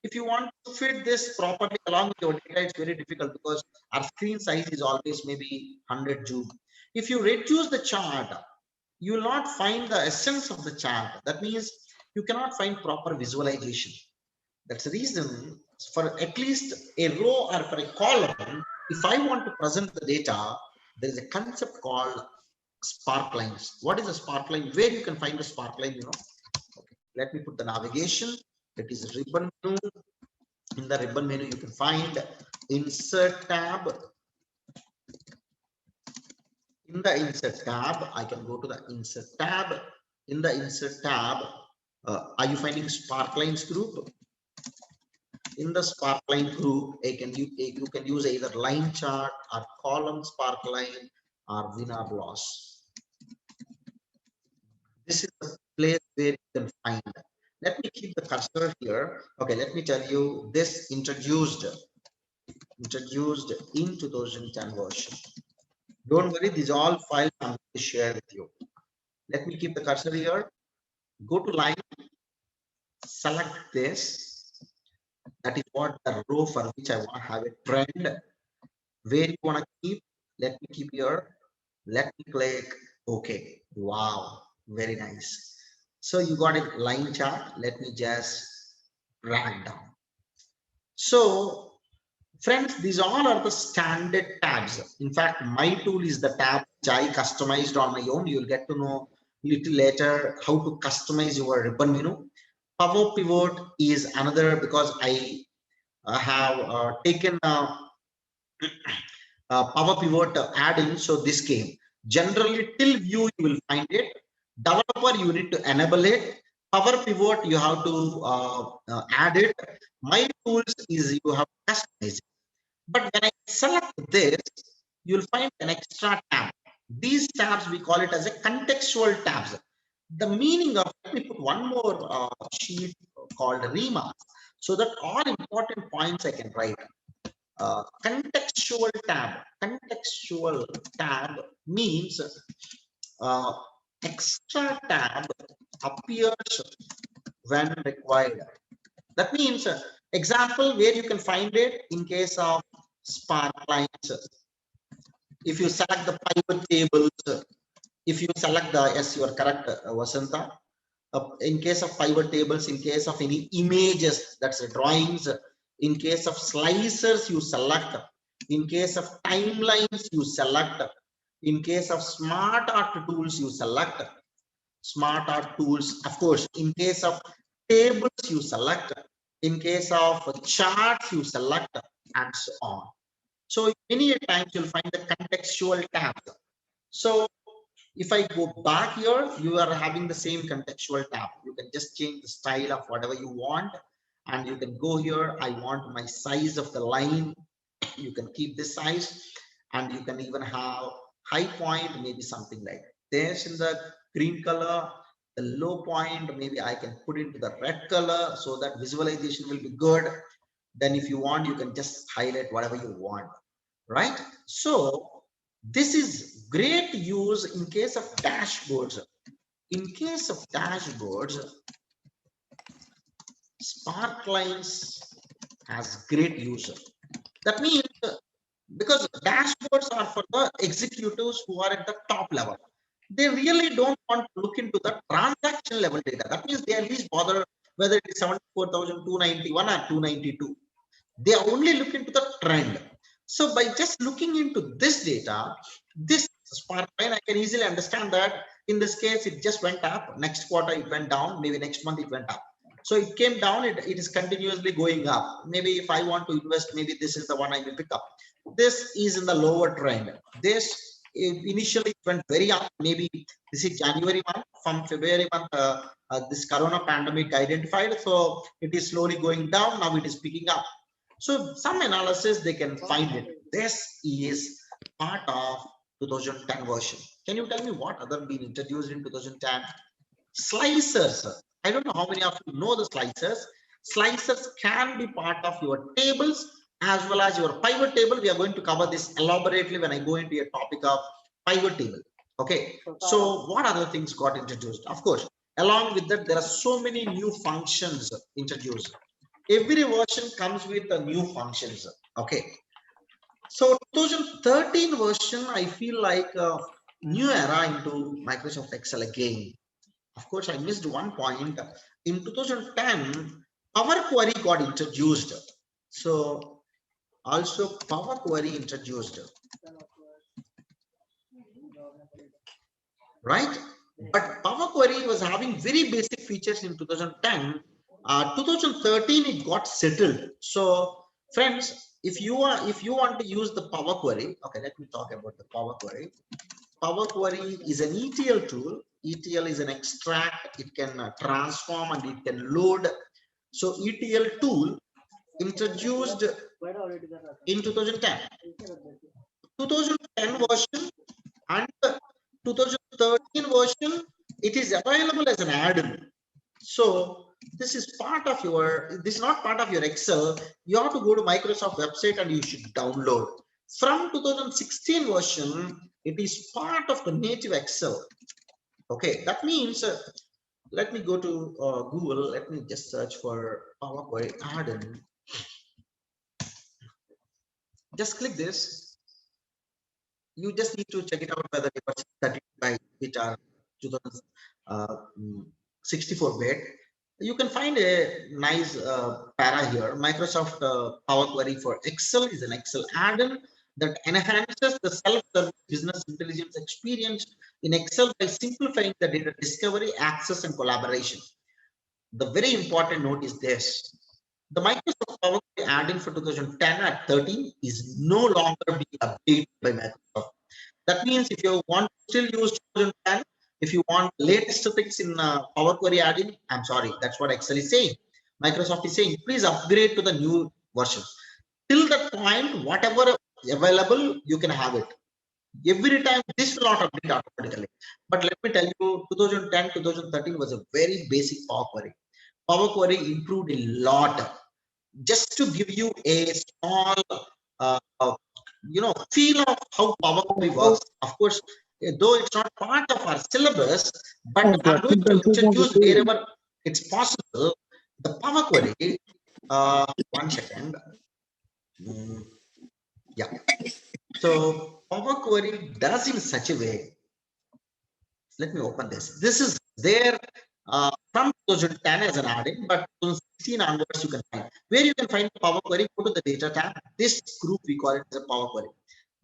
if you want to fit this properly along with your data, it's very difficult because our screen size is always maybe 100 zoom. If you reduce the chart, you will not find the essence of the chart. That means you cannot find proper visualization. That's the reason for at least a row or for a column, if I want to present the data, there is a concept called Sparklines. What is a Sparkline? Where you can find a Sparkline, Okay, let me put the navigation. That is ribbon menu. In the ribbon menu, you can find insert tab. In the insert tab, I can go to the insert tab. In the insert tab, are you finding Sparklines group? In the Sparkline group, you can use either line chart or column Sparkline or win or loss. This is the place where you can find. Let me keep the cursor here. Okay, let me tell you this introduced in 2010 version. Don't worry, these all files I'm going to share with you. Let me keep the cursor here. Go to line, select this. That is what the row for which I want to have a trend. Where you want to keep, let me keep here. Let me click OK. Wow, very nice. So you got a line chart. Let me just drag down. So friends, these all are the standard tabs. In fact, my tool is the tab which I customized on my own. You'll get to know little later how to customize your ribbon menu. Power pivot is another because I have taken Power Pivot add-in. So this came. Generally, till view you will find it. Developer, you need to enable it. Power Pivot, you have to add it. My tools is you have to customize it. But when I select this, you'll find an extra tab. These tabs, we call it as a contextual tabs. The meaning of, let me put one more sheet called remarks so that all important points I can write. Contextual tab. Contextual tab means extra tab appears when required. That means, example where you can find it in case of Sparklines. If you select the pivot tables, if you select the, yes, you are correct, Vasanta. In case of pivot tables, in case of any images, that's drawings, in case of slicers, you select. In case of timelines, you select. In case of smart art tools, you select. Smart art tools, of course. In case of tables, you select. In case of charts, you select, and so on. So many times you'll find the contextual tab. So if I go back here, you are having the same contextual tab. You can just change the style of whatever you want, and you can go here. I want my size of the line. You can keep this size, and you can even have high point, maybe something like this in the green color. The low point, maybe I can put into the red color so that visualization will be good. Then if you want, you can just highlight whatever you want, right? So this is great use in case of dashboards. In case of dashboards, Sparklines has great use. That means, because dashboards are for the executives who are at the top level. They really don't want to look into the transaction level data. That means they at least bother whether it is 74,291 or 292. They are only looking to the trend. So by just looking into this data, this Sparkline, I can easily understand that in this case, it just went up. Next quarter, it went down. Maybe next month, it went up. So it came down. It is continuously going up. Maybe if I want to invest, maybe this is the one I will pick up. This is in the lower trend. This initially went very up. Maybe this is January month. From February month, this Corona pandemic identified. So it is slowly going down. Now it is picking up. So some analysis they can find it. This is part of 2010 version. Can you tell me what other been introduced in 2010? Slicers. I don't know how many of you know the slicers. Slicers can be part of your tables as well as your pivot table. We are going to cover this elaborately when I go into a topic of pivot table. Okay. So what other things got introduced? Of course, along with that, there are so many new functions introduced. Every version comes with a new functions. Okay. So 2013 version, I feel like a new era into Microsoft Excel again. Of course, I missed one point. In 2010, Power Query got introduced. So also Power Query introduced, right? But Power Query was having very basic features in 2010. 2013 it got settled. So friends, if you want to use the Power Query, okay, let me talk about the Power Query. Power Query is an ETL tool. ETL is an extract. It can transform and it can load. So ETL tool introduced in 2010. 2010 version and 2013 version, it is available as an add-in. So this is part of your, this is not part of your Excel. You have to go to Microsoft website and you should download. From 2016 version, it is part of the native Excel. Okay, that means, let me go to Google. Let me just search for Power Query add-in. Just click this. You just need to check it out whether the version 35 which are 2064-bit. You can find a nice para here. Microsoft Power Query for Excel is an Excel add-in that enhances the self-service business intelligence experience in Excel by simplifying the data discovery, access, and collaboration. The very important note is this. The Microsoft Power Query add-in for 2010 and 13 is no longer being updated by Microsoft. That means if you want to still use 2010, if you want latest things in Power Query add-in, I'm sorry, that's what Excel is saying. Microsoft is saying, please upgrade to the new version. Till that point, whatever available, you can have it. Every time this will not update automatically. But let me tell you, 2010, 2013 was a very basic Power Query. Power Query improved a lot. Just to give you a small feel of how Power Query works. Of course, though it's not part of our syllabus, but I'm going to introduce wherever it's possible the Power Query. One second. Yeah. So Power Query does in such a way. Let me open this. This is there from 2010 as an add-in, but 2016 onwards you can find. Where you can find Power Query, go to the data tab. This group we call it as a Power Query.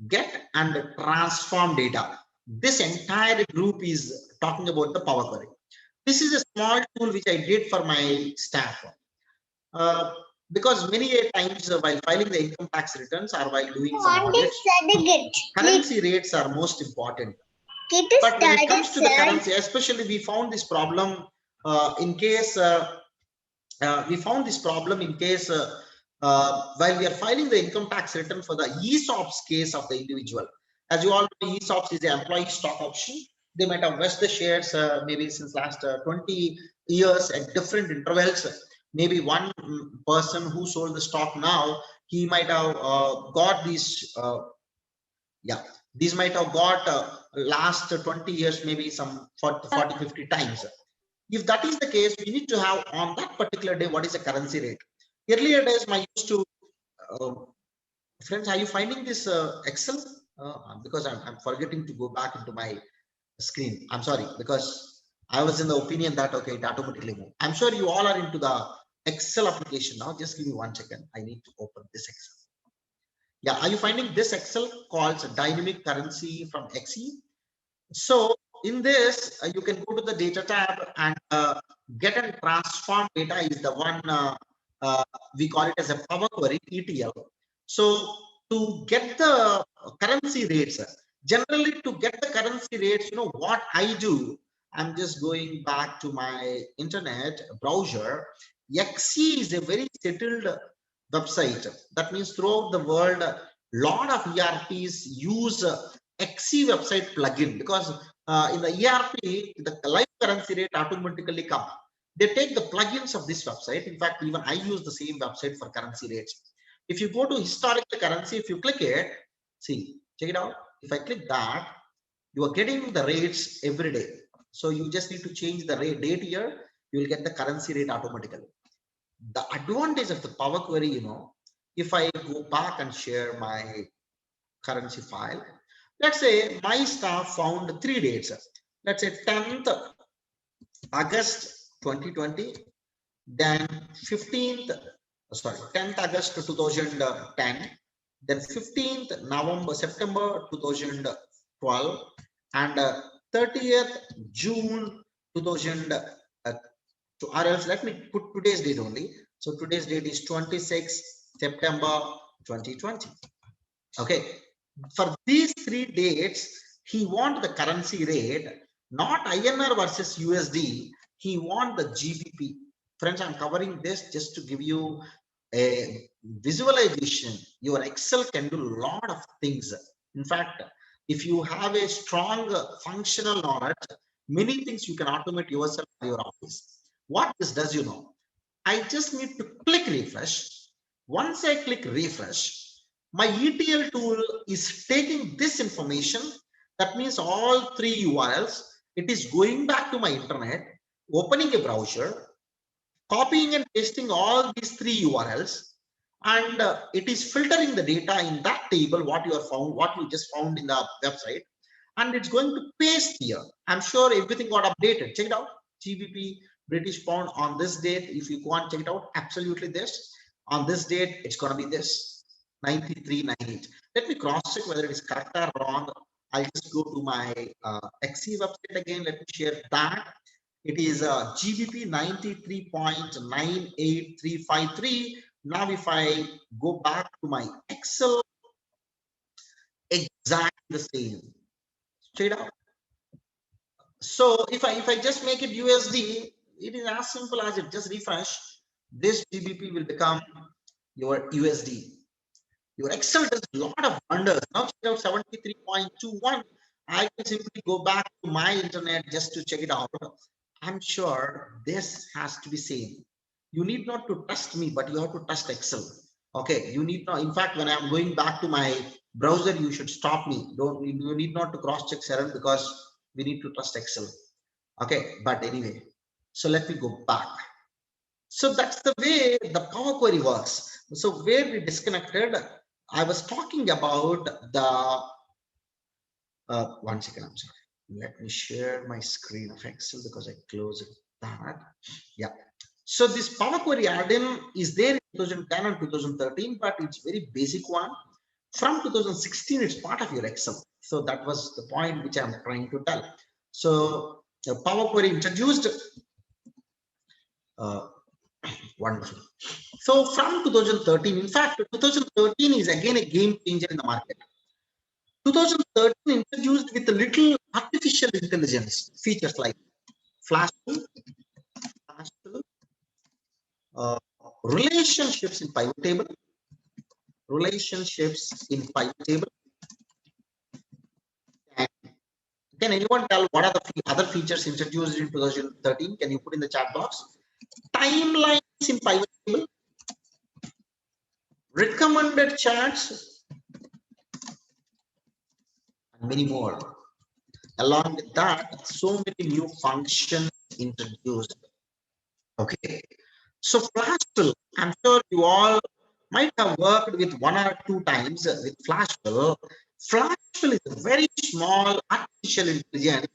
Get and transform data. This entire group is talking about the Power Query. This is a small tool which I did for my staff. Because many times while filing the income tax returns or while doing some audits, currency rates are most important. But when it comes to the currency, especially we found this problem in case while we are filing the income tax return for the ESOPs case of the individual. As you all know, ESOPs is the employee stock option. They might have vested the shares maybe since last 20 years at different intervals. Maybe one person who sold the stock now, he might have got these these might have got last 20 years, maybe some 40, 50 times. If that is the case, we need to have on that particular day, what is the currency rate? Earlier days, I used to, friends, are you finding this Excel? Because I'm forgetting to go back into my screen. I'm sorry, because I was in the opinion that, okay, it automatically moved. I'm sure you all are into the Excel application now. Just give me 1 second. I need to open this Excel. Yeah, are you finding this Excel called dynamic currency from Xe? So in this, you can go to the data tab and get and transform data is the one we call it as a Power Query ETL. So to get the currency rates, generally to get the currency rates, you know what I do? I'm just going back to my internet browser. Xe is a very settled website. That means throughout the world, a lot of ERPs use Xe website plugin because in the ERP, the live currency rate automatically come. They take the plugins of this website. In fact, even I use the same website for currency rates. If you go to historical currency, if you click it, see, check it out. If I click that, you are getting the rates every day. So you just need to change the rate date here. You will get the currency rate automatically. The advantage of the Power Query, you know, if I go back and share my currency file, let's say my staff found 3 dates. Let's say 10th August 2020, then 10th August 2010, then 15th September 2012, and 30th June 2000. Or else let me put today's date only. So today's date is 26 September 2020. Okay. For these 3 dates, he want the currency rate, not INR versus USD. He want the GBP. Friends, I'm covering this just to give you a visualization. Your Excel can do a lot of things. In fact, if you have a strong functional knowledge, many things you can automate yourself in your office. What this does, you know, I just need to click refresh. Once I click refresh, my ETL tool is taking this information. That means all 3 URLs. It is going back to my internet, opening a browser, copying and pasting all these 3 URLs, and it is filtering the data in that table, what you just found in the website, and it's going to paste here. I'm sure everything got updated. Check it out. GBP, British pound on this date. If you go and check it out, absolutely this. On this date, it's going to be this 93.98. Let me cross check whether it is correct or wrong. I'll just go to my Xe website again. Let me share that. It is GBP 93.98353. Now, if I go back to my Excel, exactly the same. Straight up. So if I just make it USD, it is as simple as it. Just refresh. This GBP will become your USD. Your Excel does a lot of wonders. Now check out 73.21. I can simply go back to my internet just to check it out. I'm sure this has to be same. You need not to trust me, but you have to trust Excel. Okay, you need not, in fact, when I'm going back to my browser, you should stop me. You need not to cross check Saran because we need to trust Excel. Okay, but anyway, so let me go back. So that's the way the Power Query works. So where we disconnected, I was talking about the, one second, I'm sorry. Let me share my screen of Excel because I closed that. Yeah. So this Power Query add-in is there in 2010 and 2013, but it's very basic one. From 2016, it's part of your Excel. So that was the point which I'm trying to tell. So the Power Query introduced, wonderful. So from 2013, in fact, 2013 is again a game changer in the market. 2013 introduced with a little artificial intelligence features like flash fill, relationships in pivot table, And can anyone tell what are the other features introduced in 2013? Can you put in the chat box? Timelines in pivot table, recommended charts, and many more. Along with that, so many new functions introduced. Okay, so flash fill, I'm sure you all might have worked with one or two times with flash fill. Flash fill is a very small artificial intelligence.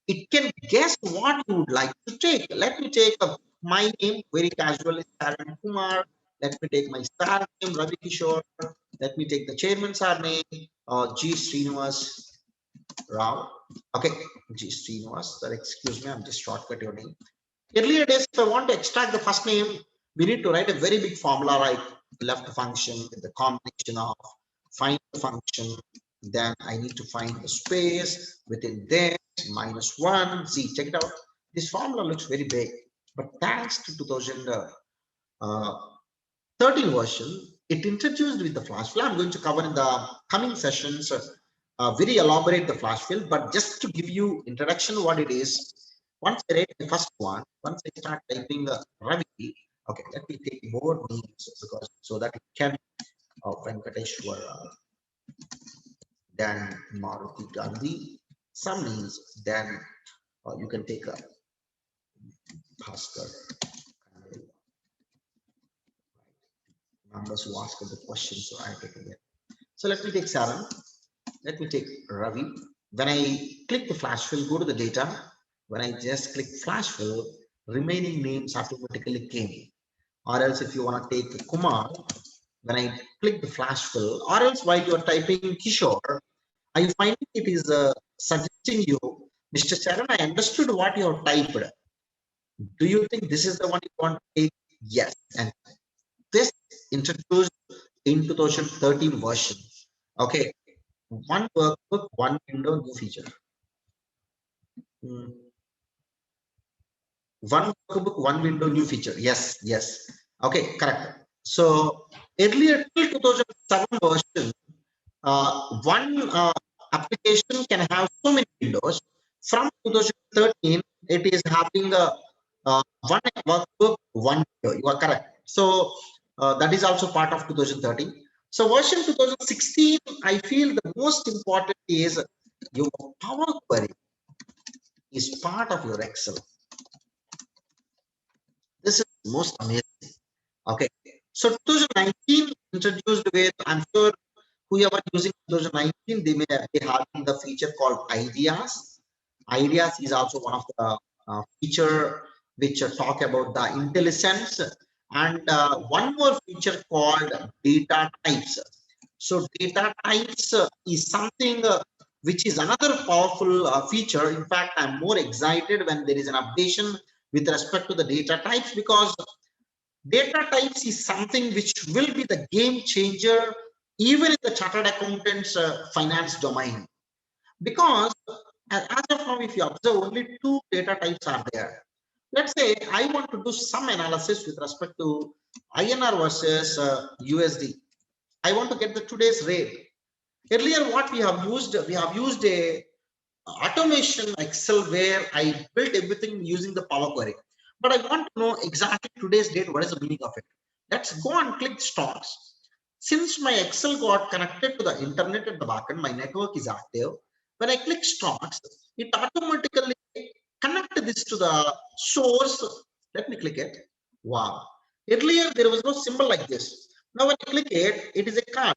It can guess what you would like to take. Let me take my name, very casually, Saran Kumar. Let me take my star name, Ravi Kishore. Let me take the chairman's name, G. Srinivas Rao. Okay, G. Srinivas. Sir, excuse me, I'm just shortcut your name. Earlier days, if I want to extract the first name, we need to write a very big formula, like left function with the combination of find the function. Then I need to find the space within this -1. See, check it out. This formula looks very big, but thanks to 2013 version, it introduced with the flash fill. I'm going to cover in the coming sessions, very elaborate the flash fill, but just to give you introduction what it is. Once I write the first one, once I start typing Ravi, okay, let me take more names because so that it can Venkateshwar, then Maruti Gandhi, some names, then you can take a Bhaskar. Members who ask the question, so I take it. So let me take Saran. Let me take Ravi. When I click the flash fill, go to the data. When I just click flash fill, remaining names automatically came. Or else if you want to take Kumar, when I click the flash fill, or else while you are typing Kishore, are you finding it is suggesting you, Mr. Charan, I understood what you have typed. Do you think this is the one you want to take? Yes. And this introduced in 2013 version. Okay. One workbook, one window, new feature. One workbook, one window, new feature. Yes, yes. Okay, correct. So earlier till 2007 version, one application can have so many windows. From 2013, it is having one workbook, one window. You are correct. So that is also part of 2013. So version 2016, I feel the most important is your Power Query is part of your Excel. This is most amazing. Okay. So 2019 introduced with, I'm sure whoever using 2019, they may be having the feature called Ideas. Ideas is also one of the feature which talk about the intelligence, and one more feature called data types. So data types is something which is another powerful feature. In fact, I'm more excited when there is an updation with respect to the data types, because data types is something which will be the game changer even in the chartered accountants finance domain. Because as of now, if you observe, only two data types are there. Let's say I want to do some analysis with respect to INR versus USD. I want to get the today's rate. Earlier, what we have used a automation Excel where I built everything using the Power Query. But I want to know exactly today's date. What is the meaning of it? Let's go and click stocks. Since my Excel got connected to the internet at the backend, my network is active. When I click stocks, it automatically connects this to the source. Let me click it. Wow. Earlier, there was no symbol like this. Now, when I click it, it is a card.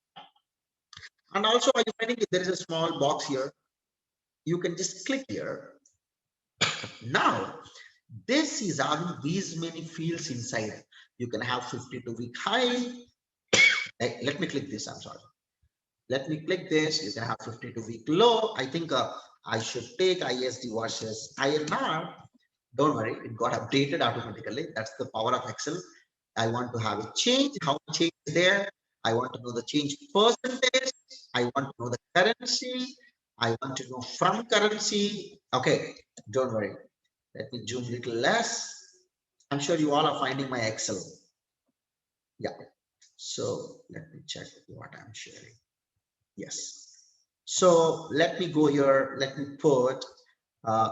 And also, are you finding there is a small box here? You can just click here. Now, this is having these many fields inside. You can have 52-week high. Let me click this. I'm sorry. Let me click this. You can have 52-week low. I think I should take ISD versus INR. Don't worry, it got updated automatically. That's the power of Excel. I want to have a change. How much change is there? I want to know the change percentage. I want to know the currency. I want to know from currency. Okay, don't worry. Let me zoom a little less. I'm sure you all are finding my Excel. Yeah. So let me check what I'm sharing. Yes. So let me go here. Let me put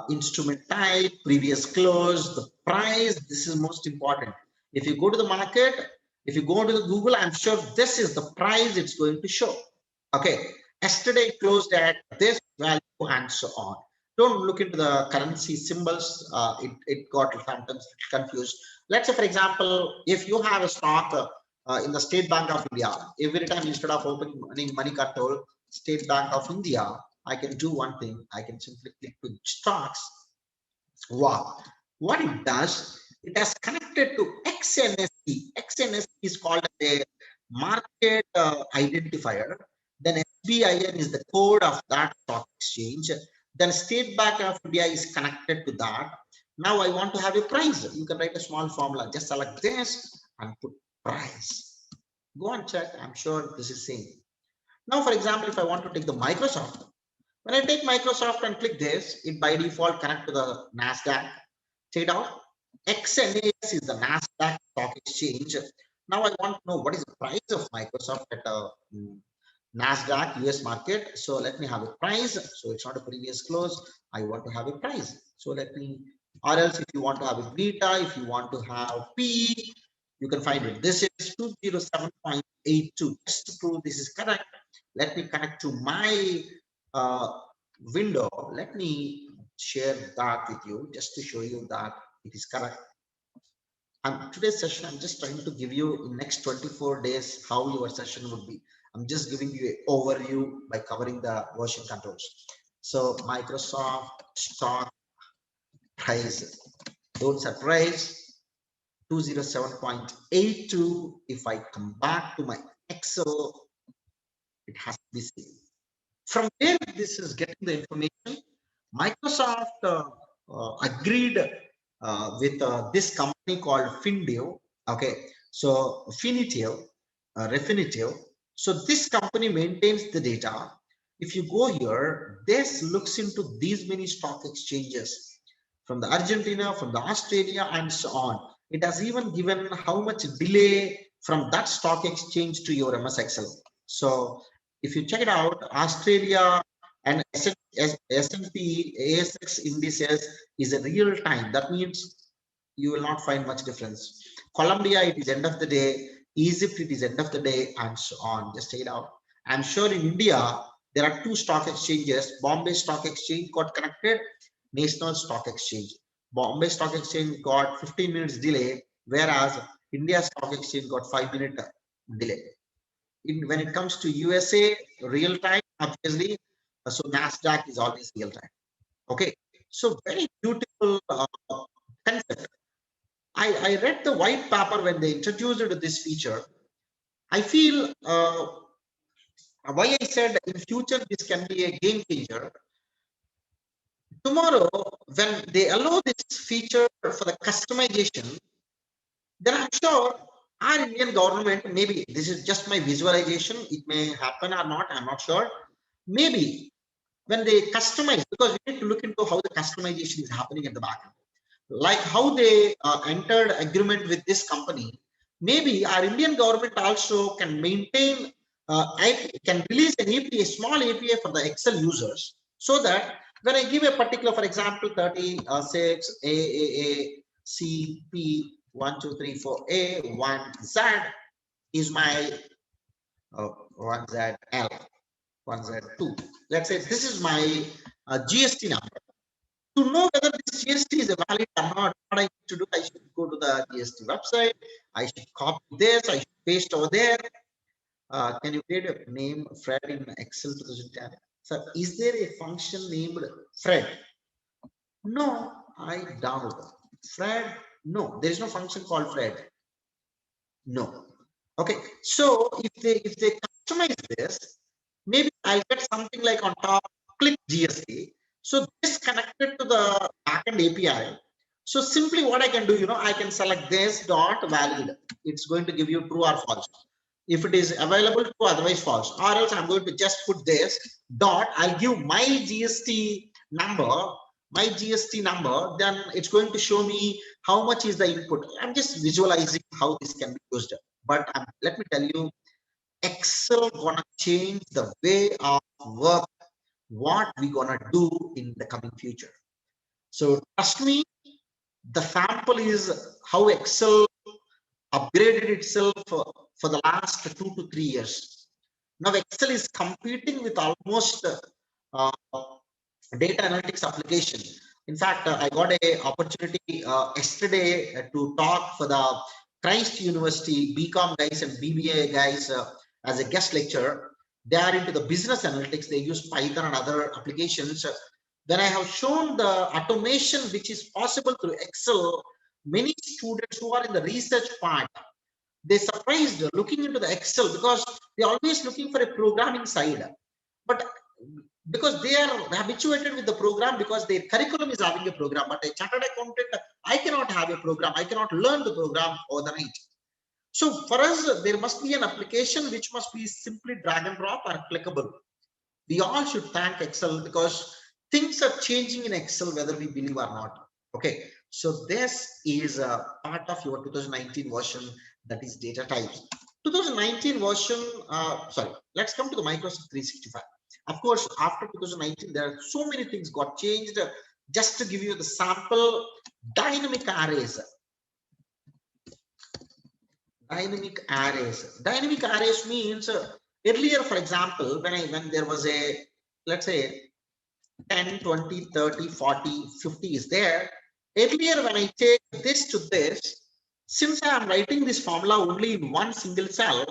instrument type, previous close, the price. This is most important. If you go to the market, if you go to the Google, I'm sure this is the price it's going to show. Okay. Yesterday it closed at this value and so on. Don't look into the currency symbols. It got sometimes confused. Let's say, for example, if you have a stock in the State Bank of India, every time instead of opening money control, State Bank of India, I can do one thing. I can simply click to stocks. Wow. What it does, it has connected to XNSE. XNSE is called a market identifier. Then SBIN is the code of that stock exchange. Then State Bank of India is connected to that. Now I want to have a price. You can write a small formula. Just select this and put price. Go and check. I'm sure this is same. Now, for example, if I want to take the Microsoft, when I take Microsoft and click this, it by default connect to the NASDAQ. Check it out. XNAS is the NASDAQ stock exchange. Now I want to know what is the price of Microsoft at NASDAQ US market. So let me have a price. So it's not a previous close. I want to have a price. So let me, or else if you want to have a beta, if you want to have P, you can find it. This is 207.82. Just to prove this is correct, let me connect to my window. Let me share that with you just to show you that it is correct. And today's session, I'm just trying to give you in next 24 days how your session would be. I'm just giving you an overview by covering the version controls. So Microsoft stock price, don't surprise, 207.82. If I come back to my Excel, it has to be seen. From where this is getting the information, Microsoft agreed with this company called Findio. Okay, so Refinitiv. So this company maintains the data. If you go here, this looks into these many stock exchanges from the Argentina, from the Australia, and so on. It has even given how much delay from that stock exchange to your MS Excel. So if you check it out, Australia and S&P ASX indices is a real time. That means you will not find much difference. Colombia, it is end of the day. Egypt, it is end of the day, and so on. Just check it out. I'm sure in India, there are two stock exchanges. Bombay Stock Exchange got connected, National Stock Exchange. Bombay Stock Exchange got 15 minutes delay, whereas India Stock Exchange got 5-minute delay. When it comes to USA, real time, obviously, so NASDAQ is always real time. Okay, so very beautiful concept. I read the white paper when they introduced this feature. I feel why I said in future this can be a game changer. Tomorrow, when they allow this feature for the customization, then I'm sure our Indian government, maybe this is just my visualization, it may happen or not, I'm not sure. Maybe when they customize, because we need to look into how the customization is happening at the back end. Like how they entered agreement with this company, maybe our Indian government also can maintain, can release an API, a small API for the Excel users, so that when I give a particular, for example, 36 AAACP 1 2 3 4 A 1 Z is my 1ZL, 1Z2. Let's say this is my GST number. To know whether this GST is valid or not, what I need to do, I should go to the GST website. I should copy this. I should paste over there. Can you create a name Fred in Excel 2010? So, is there a function named Fred? No, I download Fred. No, there is no function called Fred. No. Okay. So if they customize this, maybe I'll get something like on top, click GST. So this connected to the backend API. So simply what I can do, I can select this dot valid. It's going to give you true or false. If it is available, true, otherwise false. Or else I'm going to just put this dot. I'll give my GST number, then it's going to show me how much is the input. I'm just visualizing how this can be used. But let me tell you, Excel gonna change the way of work, what we gonna do in the coming future. So trust me, the sample is how Excel upgraded itself for the last 2 to 3 years. Now Excel is competing with almost data analytics application. In fact, I got a opportunity yesterday to talk for the Christ University BCom guys and BBA guys as a guest lecturer. They are into the business analytics. They use Python and other applications. Then I have shown the automation which is possible through Excel. Many students who are in the research part, they surprised looking into the Excel because they're always looking for a programming side. But because they are habituated with the program, because their curriculum is having a program, but a chartered accountant, I cannot have a program. I cannot learn the program overnight. So for us, there must be an application which must be simply drag and drop or clickable. We all should thank Excel because things are changing in Excel, whether we believe or not. Okay, so this is a part of your 2019 version, that is data types. 2019 version, let's come to the Microsoft 365. Of course, after 2019, there are so many things got changed. Just to give you the sample, dynamic arrays. Dynamic arrays means earlier, for example, when there was a, let's say 10, 20, 30, 40, 50 is there. Earlier, when I take this to this, since I am writing this formula only in one single cell,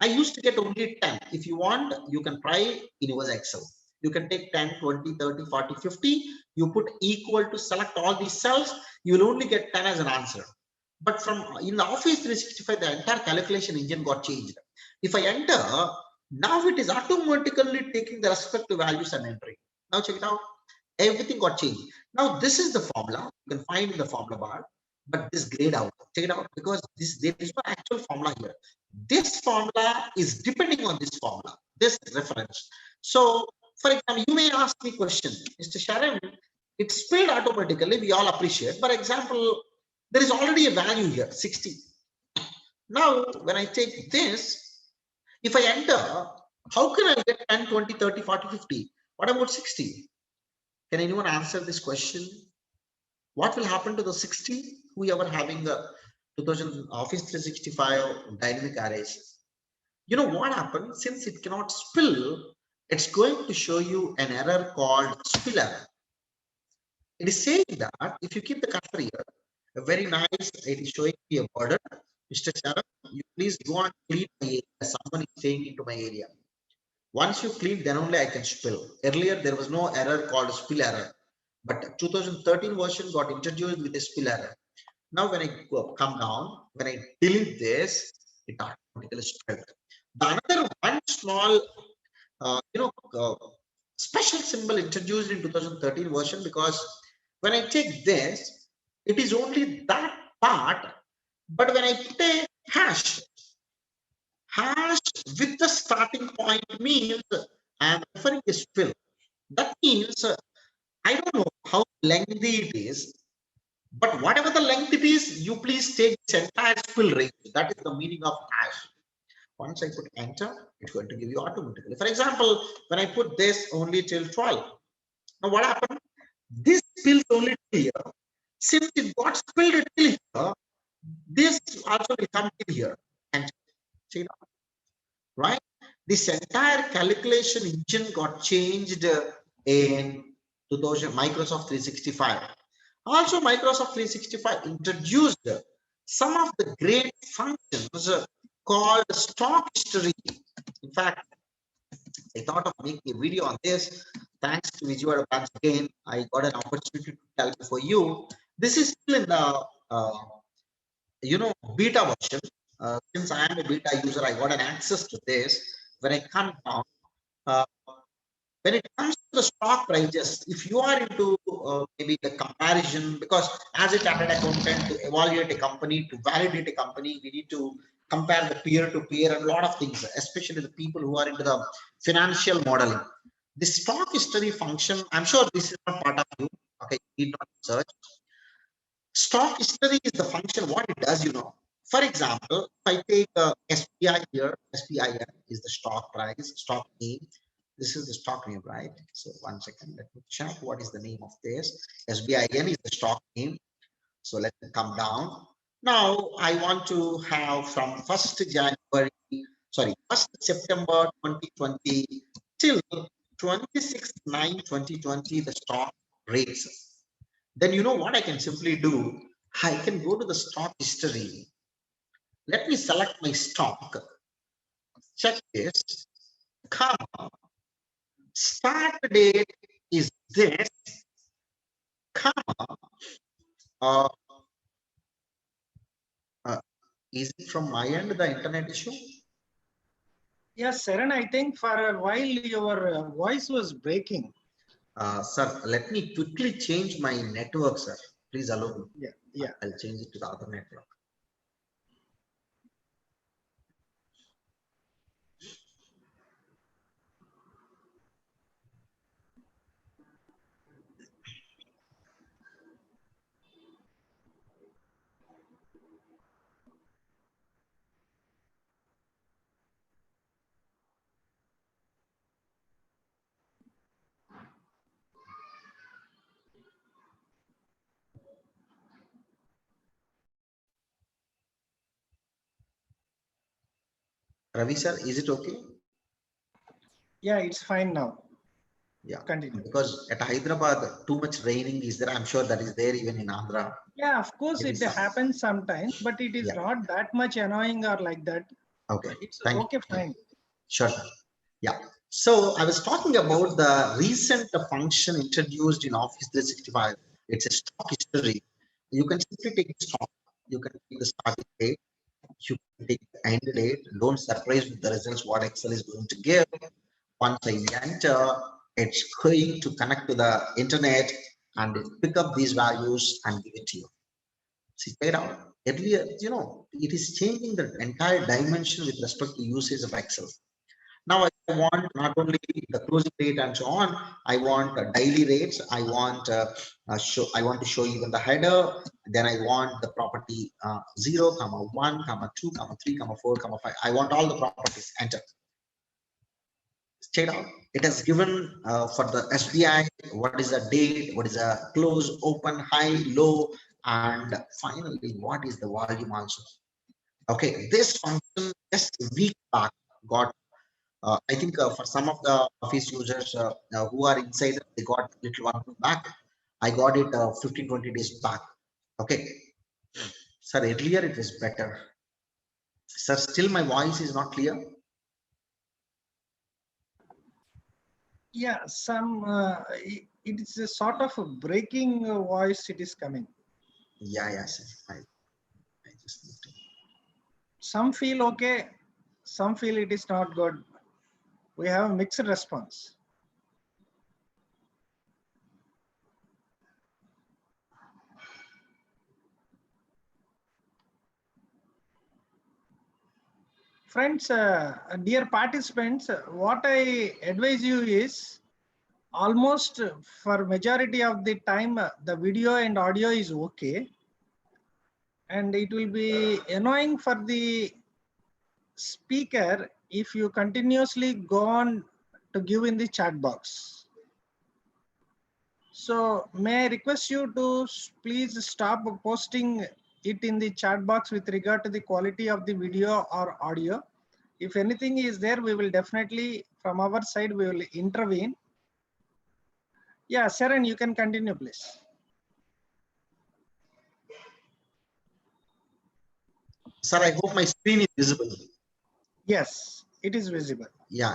I used to get only 10. If you want, you can try Universe Excel. You can take 10, 20, 30, 40, 50. You put equal to select all these cells. You will only get 10 as an answer. But from in the Office 365, the entire calculation engine got changed. If I enter, now it is automatically taking the respective values and entering. Now check it out. Everything got changed. Now this is the formula. You can find in the formula bar, but this grayed out. Check it out, because there is no actual formula here. This formula is depending on this formula, this reference. So, for example, you may ask me question, Mr. Sharon, it's spelled automatically. We all appreciate. For example, there is already a value here, 60. Now, when I take this, if I enter, how can I get 10, 20, 30, 40, 50? What about 60? Can anyone answer this question? What will happen to the 60? Whoever having the 2000 Office 365 dynamic arrays. You know what happened? Since it cannot spill, it's going to show you an error called spill error. It is saying that if you keep the cursor here, a very nice, it is showing me a border. Mr. Sharan, you please go and clean my area. Someone is staying into my area. Once you clean, then only I can spill. Earlier, there was no error called spill error. But 2013 version got introduced with a spill error. Now, when I come down, when I delete this, it automatically spilled. The another one small, special symbol introduced in 2013 version, because when I take this, it is only that part. But when I put a hash with the starting point means I am referring to spill. That means I don't know how lengthy it is, but whatever the length it is, you please take this entire spill range. That is the meaning of hash. Once I put enter, it's going to give you automatically. For example, when I put this only till 12, now what happened? This spills only till here. Since it got spilled till here, this also will come till here. And see, right? This entire calculation engine got changed in 2000 Microsoft 365. Also, Microsoft 365 introduced some of the great functions called stock history. In fact, I thought of making a video on this. Thanks to Vijay once again, I got an opportunity to tell for you. This is still in the beta version. Since I am a beta user, I got an access to this. When I come down, uh, when it comes to the stock prices, if you are into maybe the comparison, because as a chartered accountant, to evaluate a company, to validate a company, we need to compare the peer to peer and a lot of things, especially the people who are into the financial modeling. The stock history function, I'm sure this is not part of you. Okay, you need not search. Stock history is the function, what it does, For example, if I take SPI here, SPIN is the stock price, stock name. This is the stock name, right? So 1 second, let me check what is the name of this. SBIN is the stock name. So let me come down. Now I want to have from 1st September 2020 till 26/9/2020 the stock rates. Then you know what I can simply do? I can go to the stock history. Let me select my stock. Check this. Comma. Start date is this. Comma. Uh, is it from my end the internet issue? Yes, Saran, I think for a while your voice was breaking. Sir, let me quickly change my network, sir. Please allow me. Yeah. I'll change it to the other network. Ravi, sir, is it okay? Yeah, it's fine now. Yeah, continue. Because at Hyderabad, too much raining is there. I'm sure that is there even in Andhra. Yeah, of course it happens sometimes, but it is not that much annoying or like that. Okay, it's thank okay, you. fine. Sure. Yeah. So I was talking about the recent function introduced in Office 365. It's a stock history. You can simply take the stock. You can take the starting date. You can take the end date. Don't surprise with the results what Excel is going to give. Once I enter, it's going to connect to the internet and it pick up these values and give it to you. See, check it out. Earlier, it is changing the entire dimension with respect to usage of Excel. Now I want not only the closing date and so on. I want daily rates. I want I want to show even the header. Then I want the property 0, 1, 2, 3, 4, 5. I want all the properties. Enter. Check it out. It has given for the SBI what is the date, what is the close, open, high, low, and finally what is the volume also. Okay, this function just a week back got. I think for some of the office users who are inside, they got little one back. I got it 15-20 days back. Okay, sir. Earlier it was better. Sir, still my voice is not clear. Yeah, it is a sort of a breaking voice. It is coming. Yeah, sir. I just need to. Some feel okay, some feel it is not good. We have a mixed response. Friends, dear participants, what I advise you is almost for majority of the time, the video and audio is okay. And it will be annoying for the speaker if you continuously go on to give in the chat box. So may I request you to please stop posting it in the chat box with regard to the quality of the video or audio. If anything is there, we will definitely, from our side, we will intervene. Yeah, Sharon, you can continue, please. Sir, I hope my screen is visible. Yes, it is visible. Yeah.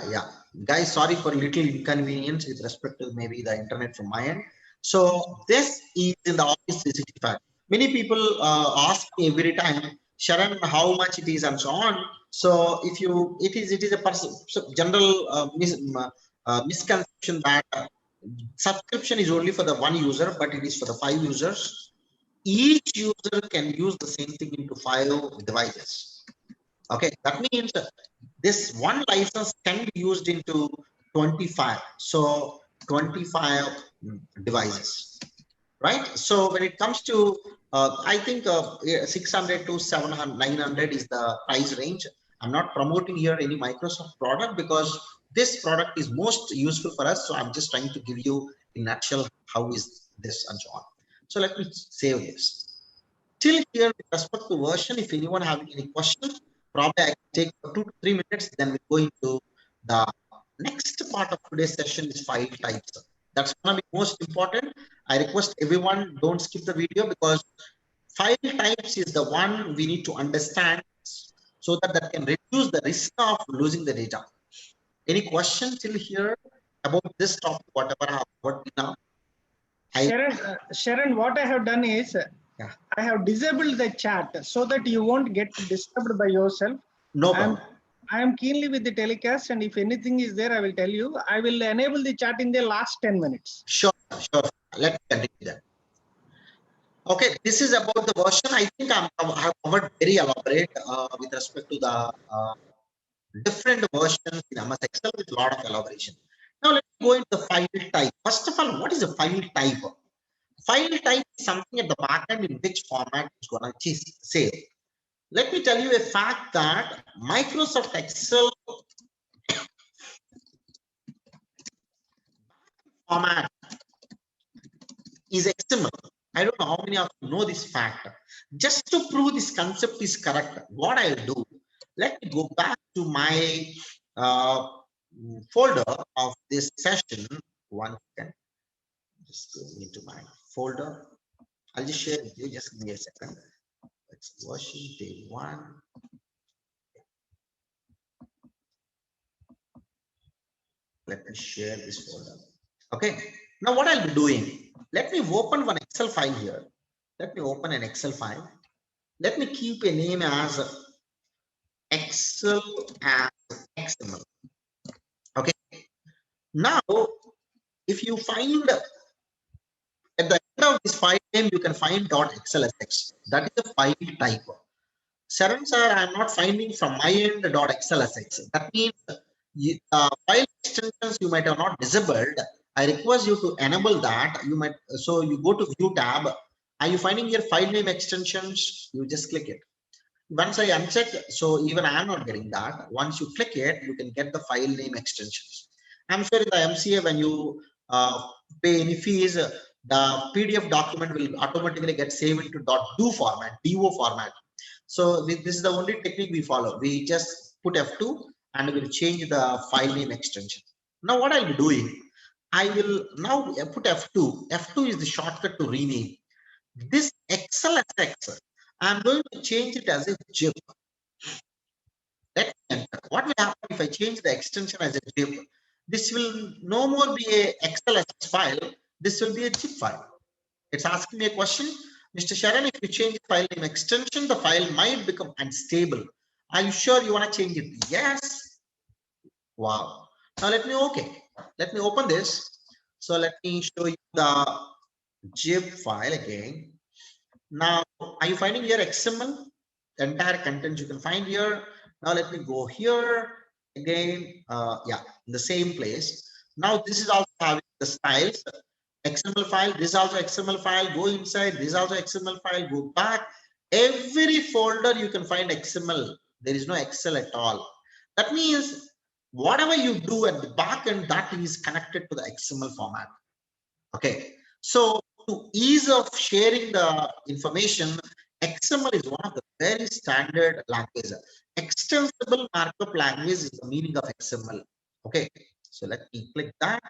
Guys, sorry for little inconvenience with respect to maybe the internet from my end. So this is in the Office 365. Many people ask me every time, Sharon, how much it is and so on. So if you, it is a general misconception that subscription is only for the one user, but it is for the 5 users. Each user can use the same thing into 5 devices. Okay, that means this one license can be used into 25. So 25 devices, right? So when it comes to, I think 600 to 700, 900 is the price range. I'm not promoting here any Microsoft product because this product is most useful for us. So I'm just trying to give you in nutshell how is this and so on. So let me save this. Till here with respect to version, if anyone having any questions, probably I can take 2 to 3 minutes, then we go into the next part of today's session is file types. That's going to be most important. I request everyone don't skip the video because file types is the one we need to understand so that that can reduce the risk of losing the data. Any questions till here about this topic, whatever I have covered now? Sharon, what I have done is, Yeah. I have disabled the chat so that you won't get disturbed by yourself. No problem. I am keenly with the telecast, and if anything is there, I will tell you. I will enable the chat in the last 10 minutes. Sure. Let's continue that. Okay, this is about the version. I think I have covered very elaborate with respect to the different versions in MS Excel with a lot of elaboration. Now let's go into the file type. First of all, what is a file type? File type is something at the back end in which format it's going to save. Let me tell you a fact that Microsoft Excel format is XML. I don't know how many of you know this fact. Just to prove this concept is correct, what I'll do, let me go back to my folder of this session. One second. Just go into my folder. I'll just share with you. Just give me a second. It's Worksheet day 1. Let me share this folder. Okay. Now what I'll be doing, let me open one Excel file here. Let me open an Excel file. Let me keep a name as Excel as XML. Okay. Now, if you find at the end of this file name, you can find .xlsx. That is the file type. Sharon sir, I'm not finding from my end .xlsx. That means file extensions you might have not disabled. I request you to enable that. You might, so you go to View tab. Are you finding your file name extensions? You just click it. Once I uncheck, so even I am not getting that. Once you click it, you can get the file name extensions. I'm sure in the MCA, when you pay any fees, the PDF document will automatically get saved into .do format, DO format. So this is the only technique we follow. We just put F2 and we'll change the file name extension. Now what I'll be doing, I will now put F2. F2 is the shortcut to rename. This Xlsx, I'm going to change it as a zip. Let me enter. What will happen if I change the extension as a zip? This will no more be a Xlsx file. This will be a zip file. It's asking me a question. Mr. Sharon, if you change the file name extension, the file might become unstable. Are you sure you want to change it? Yes. Wow. Now let me open this. So let me show you the zip file again. Now, are you finding here XML? The entire content you can find here. Now let me go here again. Yeah, in the same place. Now this is also having the styles. XML file. This is also XML file. Go inside. This is also XML file. Go back. Every folder you can find XML. There is no Excel at all. That means whatever you do at the back end, that is connected to the XML format. Okay. So to ease of sharing the information, XML is one of the very standard language. Extensible markup language is the meaning of XML. Okay, so let me click that.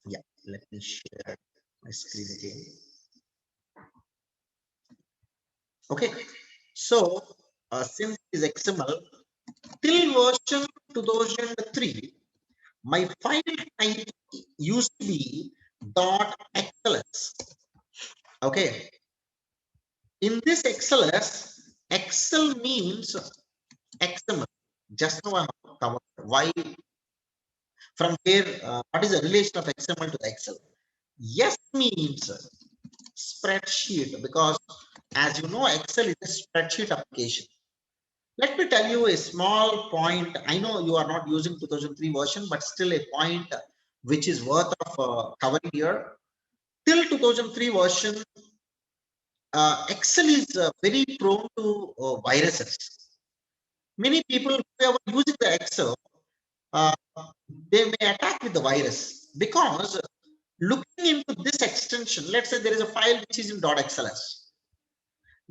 Yeah, let me share my screen again. Okay, so since is XML, till version 2003, my file type used to be .xls. Okay, in this XLS, Excel means XML. Just now I have covered why, from here, what is the relation of XML to the Excel? Yes means spreadsheet, because as you know, Excel is a spreadsheet application. Let me tell you a small point. I know you are not using 2003 version, but still a point which is worth of covering here. Till 2003 version, Excel is very prone to viruses. Many people who are using the Excel, uh, they may attack with the virus, because looking into this extension, let's say there is a file which is in .xls.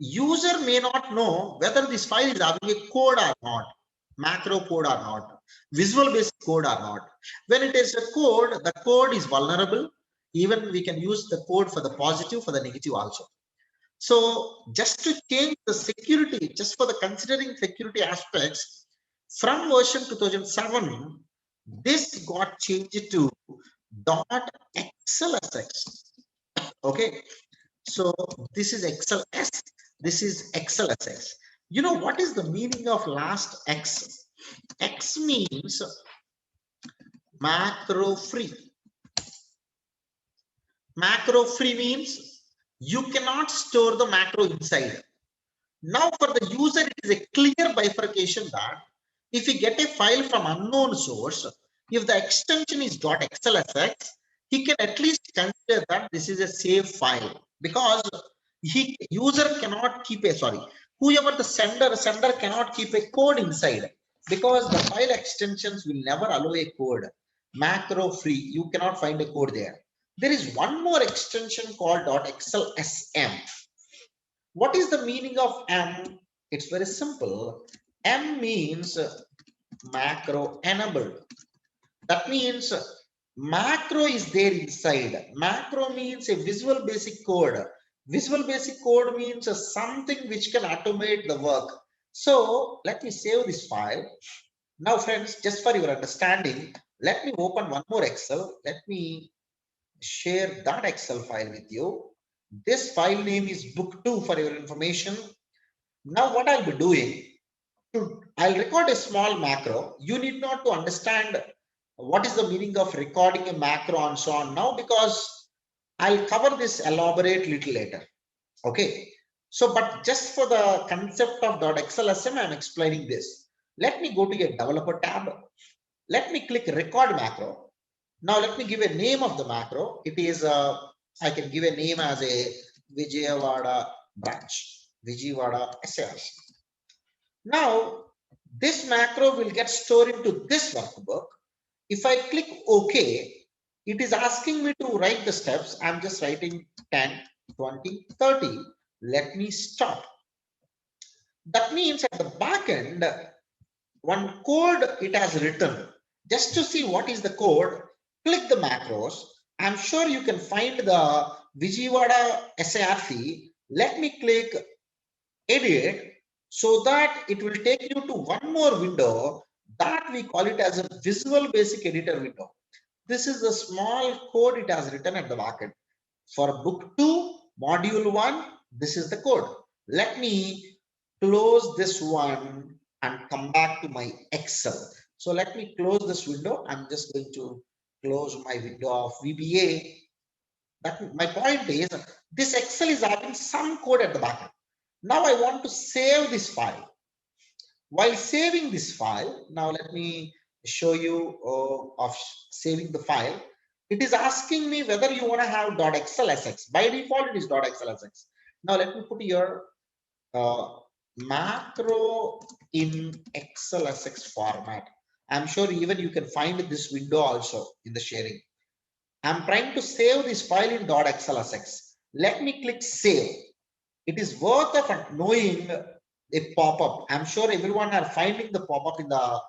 User may not know whether this file is having a code or not, macro code or not, visual basic code or not. When it is a code, the code is vulnerable. Even we can use the code for the positive, for the negative also. So just to change the security, just for the considering security aspects, from version 2007, this got changed to .xlsx. Okay, so this is Xls, this is Xlsx. You know what is the meaning of last X? X means macro free. Macro free means you cannot store the macro inside. Now for the user, it is a clear bifurcation that if you get a file from unknown source, if the extension is .xlsx, he can at least consider that this is a safe file, because user cannot keep a, whoever the sender cannot keep a code inside, because the file extensions will never allow a code. Macro free, you cannot find a code there. There is one more extension called .xlsm. What is the meaning of M? It's very simple. M means macro enabled. That means macro is there inside. Macro means a visual basic code. Visual basic code means something which can automate the work. So let me save this file. Now friends, just for your understanding, let me open one more Excel. Let me share that Excel file with you. This file name is book2 for your information. Now what I'll be doing, I'll record a small macro. You need not to understand what is the meaning of recording a macro and so on now, because I'll cover this elaborate little later. Okay. So, but just for the concept of .xlsm, I'm explaining this. Let me go to a developer tab. Let me click record macro. Now let me give a name of the macro. It is I can give a name as a Vijayawada branch, Vijayawada SRC. Now this macro will get stored into this workbook. If I click OK, it is asking me to write the steps. I'm just writing 10, 20, 30. Let me stop. That means at the back end, one code it has written. Just to see what is the code, click the macros. I'm sure you can find the Vijayawada SARC. Let me click edit, so that it will take you to one more window that we call it as a visual basic editor window. This is the small code it has written at the backend. For book 2, module 1, this is the code. Let me close this one and come back to my Excel. So let me close this window. I'm just going to close my window of VBA. That my point is, this Excel is having some code at the back. Now I want to save this file. While saving this file, now let me show you of saving the file. It is asking me whether you want to have .xlsx. By default, it is .xlsx. Now let me put here macro in Xlsx format. I'm sure even you can find this window also in the sharing. I'm trying to save this file in .xlsx. Let me click save. it is worth of knowing a pop-up. I'm sure everyone are finding the pop-up in the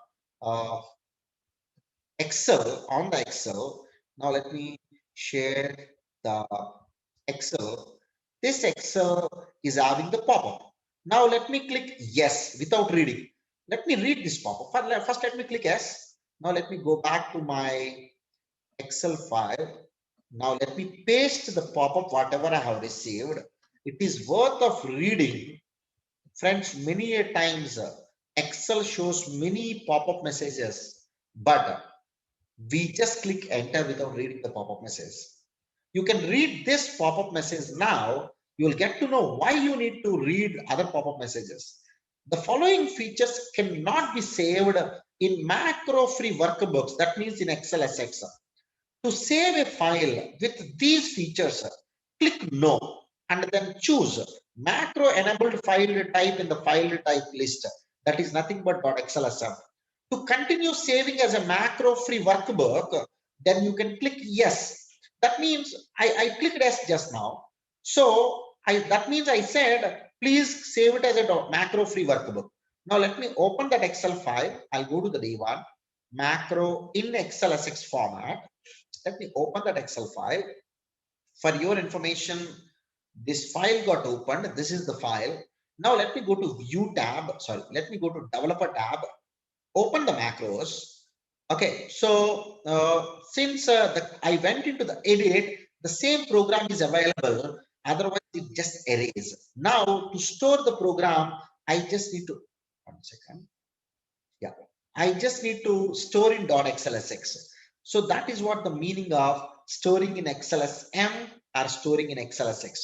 Excel, on the Excel. Now let me share the Excel. This Excel is having the pop-up. Now let me click yes without reading. Let me read this pop-up. First, let me click yes. Now let me go back to my Excel file. Now let me paste the pop-up whatever I have received. It is worth of reading. Friends, many a times Excel shows many pop-up messages, but we just click enter without reading the pop-up message. You can read this pop-up message now. You will get to know why you need to read other pop-up messages. The following features cannot be saved in macro-free workbooks. That means in Xlsx. To save a file with these features, click no and then choose macro enabled file type in the file type list. That is nothing but .xlsx. To continue saving as a macro free workbook, then you can click yes. That means I clicked yes just now. So that means I said, please save it as a macro free workbook. Now let me open that Excel file. I'll go to the day one, macro in Xlsx format. Let me open that Excel file. For your information, this file got opened. This is the file. Now let me go to view tab. Sorry, let me go to developer tab. Open the macros. Okay, so since I went into the edit, the same program is available. Otherwise, it just erases. Now to store the program, I just need to 1 second. Yeah, I just need to store in .xlsx. So that is what the meaning of storing in Xlsm or storing in Xlsx.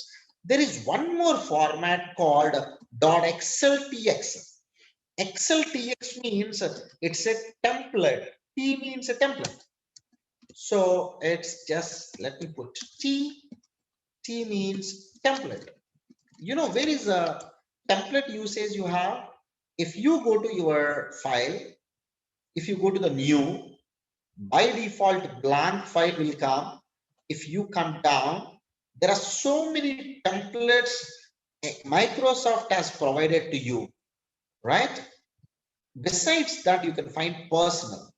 There is one more format called .xltx. Xltx means it's a template. T means a template. So it's just, let me put T. T means template. You know, where is a template usage you have? If you go to your file, if you go to the new, by default blank file will come. If you come down, there are so many templates Microsoft has provided to you, right? Besides that, you can find personal.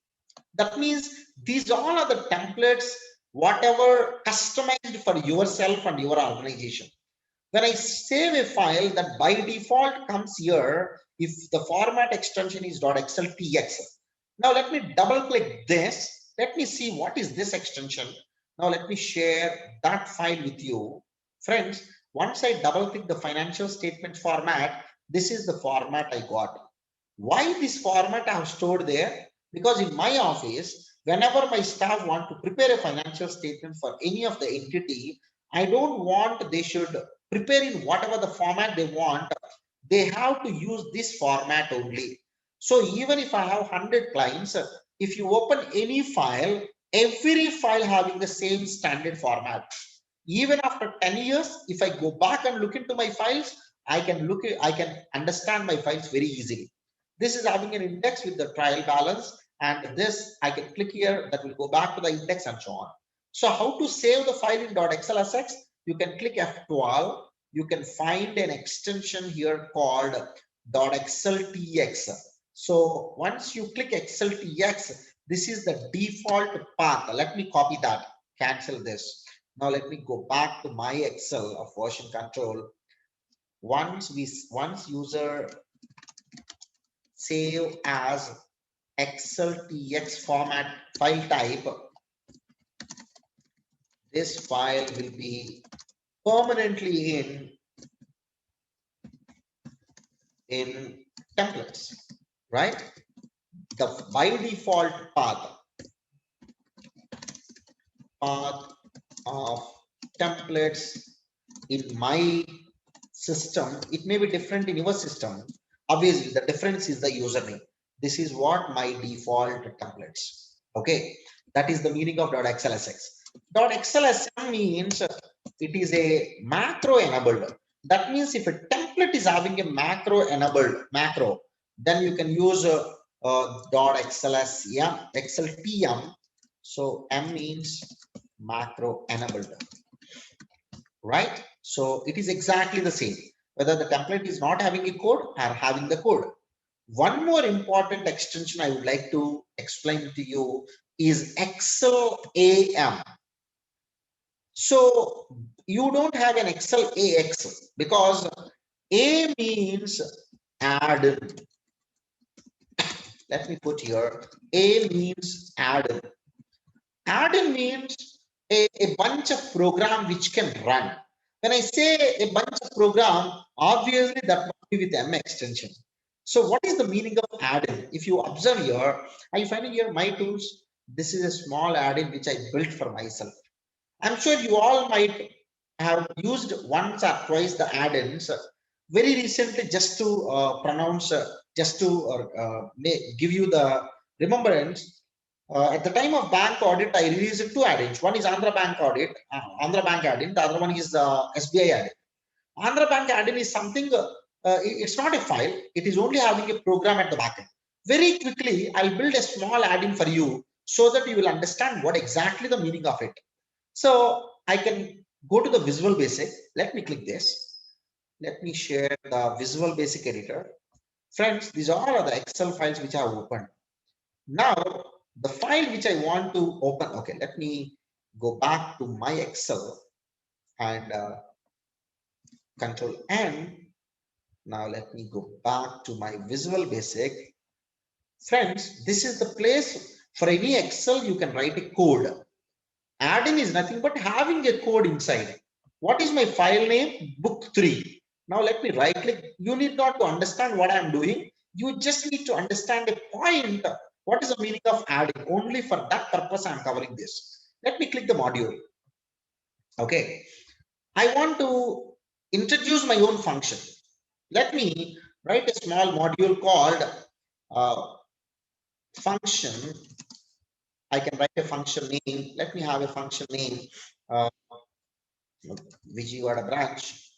That means these all are the templates, whatever customized for yourself and your organization. When I save a file, that by default comes here if the format extension is .xltx. Now let me double click this. Let me see what is this extension. Now let me share that file with you. Friends, once I double click the financial statement format, this is the format I got. Why this format I have stored there? Because in my office, whenever my staff want to prepare a financial statement for any of the entity, I don't want they should prepare in whatever the format they want. They have to use this format only. So even if I have 100 clients, if you open any file, every file having the same standard format. Even after 10 years, if I go back and look into my files, I can understand my files very easily. This is having an index with the trial balance, and this I can click here, that will go back to the index and so on. So how to save the file in .xlsx? You can click F12. You can find an extension here called .xltx. So once you click xltx, this is the default path. Let me copy that, cancel this. Now let me go back to my Excel of version control. Once user save as xltx format file type, this file will be permanently in templates, right? The by default path of templates in my system, it may be different in your system. Obviously, the difference is the username. This is what my default templates. Okay, that is the meaning of .xlsx. .xlsm means it is a macro enabled. That means if a template is having a macro enabled macro, then you can use .xlsm. So M means macro enabled, right? So it is exactly the same. whether the template is not having a code or having the code. One more important extension I would like to explain to you is Xlam. So you don't have an Xlax because A means add. Let me put here, A means add. Add means a bunch of program which can run. When I say a bunch of program, obviously that must be with M extension. So what is the meaning of add-in? If you observe here, are you finding here my tools? This is a small add-in which I built for myself. I'm sure you all might have used once or twice the add-ins very recently, just to pronounce, just to give you the remembrance. At the time of bank audit, I released two add-ins. One is Andhra Bank audit, Andhra Bank add-in. The other one is SBI add-in. Andhra Bank add-in is something, it's not a file. It is only having a program at the back end. Very quickly, I'll build a small add-in for you so that you will understand what exactly the meaning of it. So I can go to the Visual Basic. Let me click this. Let me share the Visual Basic editor. Friends, these are all the Excel files which I have opened. Now, the file which I want to open, okay, let me go back to my Excel and Control N. Now, let me go back to my Visual Basic. Friends, this is the place for any Excel you can write a code. Add-in is nothing but having a code inside. What is my file name? Book 3. Now let me right click. You need not to understand what I'm doing. You just need to understand a point. What is the meaning of add-in? Only for that purpose I'm covering this. Let me click the module. Okay. I want to introduce my own function. Let me write a small module called function. I can write a function name. Let me have a function name. Vijayawada branch,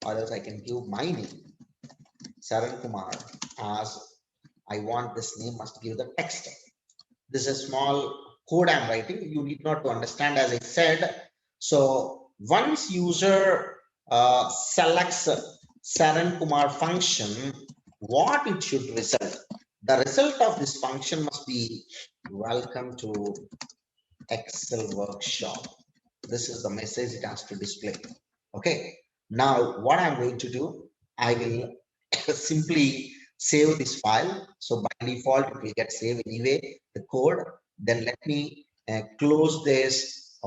or else I can give my name, Saran Kumar, as I want this name must give the text. This is a small code I'm writing. You need not to understand, as I said. So once user selects Saran Kumar function, what it should result? The result of this function must be welcome to Excel workshop. This is the message it has to display. Okay. Now what I'm going to do, I will simply save this file. So by default, it will get saved anyway, the code. Then let me close this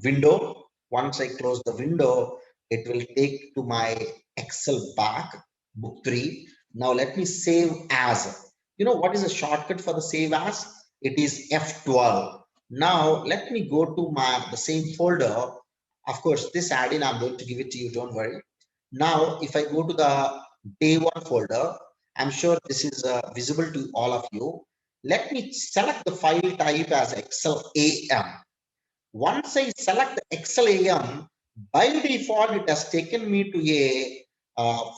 window. Once I close the window, it will take to my Excel back, book 3. Now let me save as. You know what is the shortcut for the save as? It is F12. Now let me go to the same folder. Of course, this add-in I'm going to give it to you, don't worry. Now if I go to the day 1 folder, I'm sure this is visible to all of you. Let me select the file type as Xlam. Once I select the Xlam, by default it has taken me to a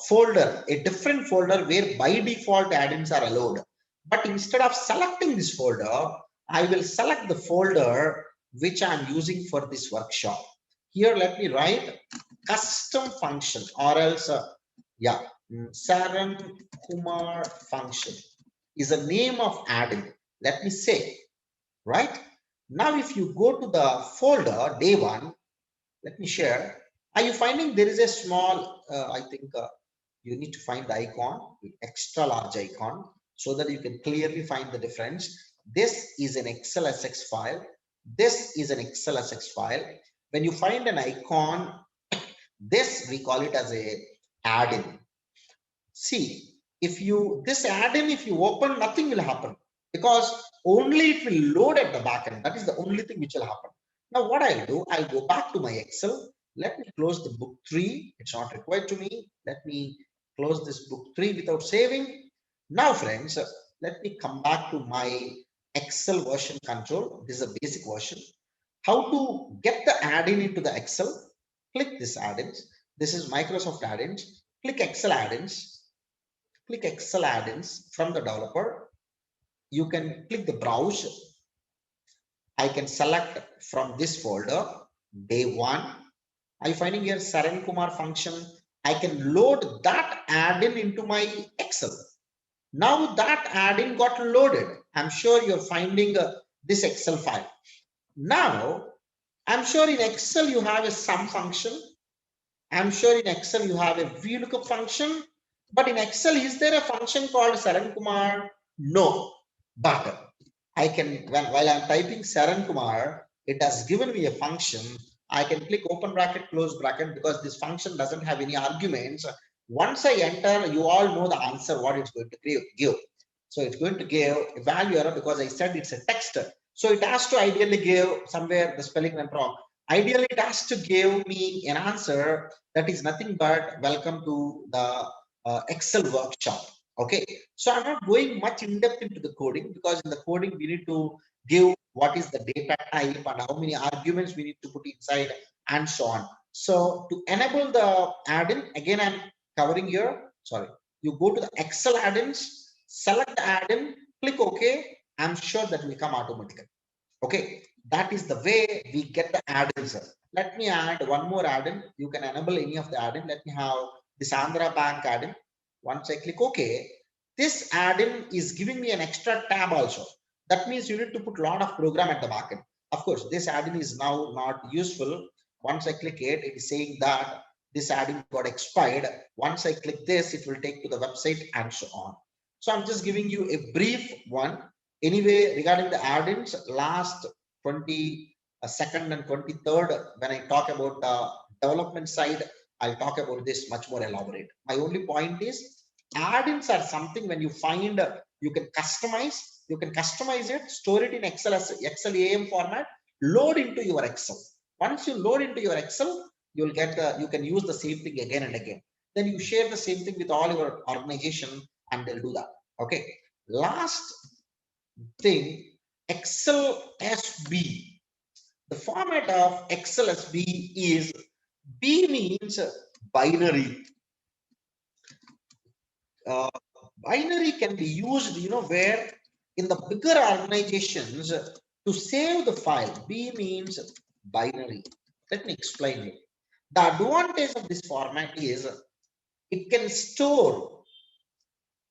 folder, a different folder where by default add-ins are allowed. But instead of selecting this folder, I will select the folder which I'm using for this workshop. Here, let me write custom function, or else, Saran Kumar function is the name of add-in. Let me say, right? Now, if you go to the folder day 1, let me share. Are you finding there is a small, I think you need to find the icon, extra large icon, so that you can clearly find the difference. This is an Xlsx file. This is an Xlsx file. When you find an icon, this we call it as a add-in. See, if you this add-in, if you open, nothing will happen because only it will load at the back end. That is the only thing which will happen. Now, what I'll do, I'll go back to my Excel. Let me close the book 3. It's not required to me. Let me close this book 3 without saving. Now, friends, let me come back to my Excel version control. This is a basic version. How to get the add-in into the Excel? Click this add-ins. This is Microsoft add-ins. Click Excel add-ins. Click Excel add-ins from the developer. You can click the browse. I can select from this folder day 1. Are you finding here Saran Kumar function? I can load that add-in into my Excel. Now that add-in got loaded. I'm sure you're finding this Excel file. Now, I'm sure in Excel you have a sum function. I'm sure in Excel you have a VLOOKUP function. But in Excel, is there a function called Saran Kumar? No. But I can, while I'm typing Saran Kumar, it has given me a function. I can click open bracket, close bracket, because this function doesn't have any arguments. Once I enter, you all know the answer, what it's going to give. So it's going to give a value error because I said it's a text. So it has to ideally give somewhere the spelling went wrong. Ideally, it has to give me an answer that is nothing but welcome to the Excel workshop. Okay, so I'm not going much in depth into the coding, because in the coding we need to give what is the data type and how many arguments we need to put inside and so on. So to enable the add-in, again I'm covering here. Sorry, you go to the Excel add-ins, select the add-in, click OK. I'm sure that will come automatically. Okay, that is the way we get the add-ins. Let me add one more add-in. You can enable any of the add-in. Let me have this Andhra Bank add-in. Once I click OK, this add-in is giving me an extra tab also. That means you need to put a lot of program at the back end. Of course, this add-in is now not useful. Once I click it, it is saying that this add-in got expired. Once I click this, it will take to the website and so on. So I'm just giving you a brief one. Anyway, regarding the add-ins, last 22nd and 23rd, when I talk about the development side, I'll talk about this much more elaborate. My only point is add-ins are something when you find you can customize it, store it in Excel as Excel AM format, load into your Excel. Once you load into your Excel, you'll get you can use the same thing again and again. Then you share the same thing with all your organization and they'll do that. Okay. Last thing, Xlsb. The format of Xlsb is B means binary. Binary can be used, where in the bigger organizations to save the file. B means binary. Let me explain it. The advantage of this format is it can store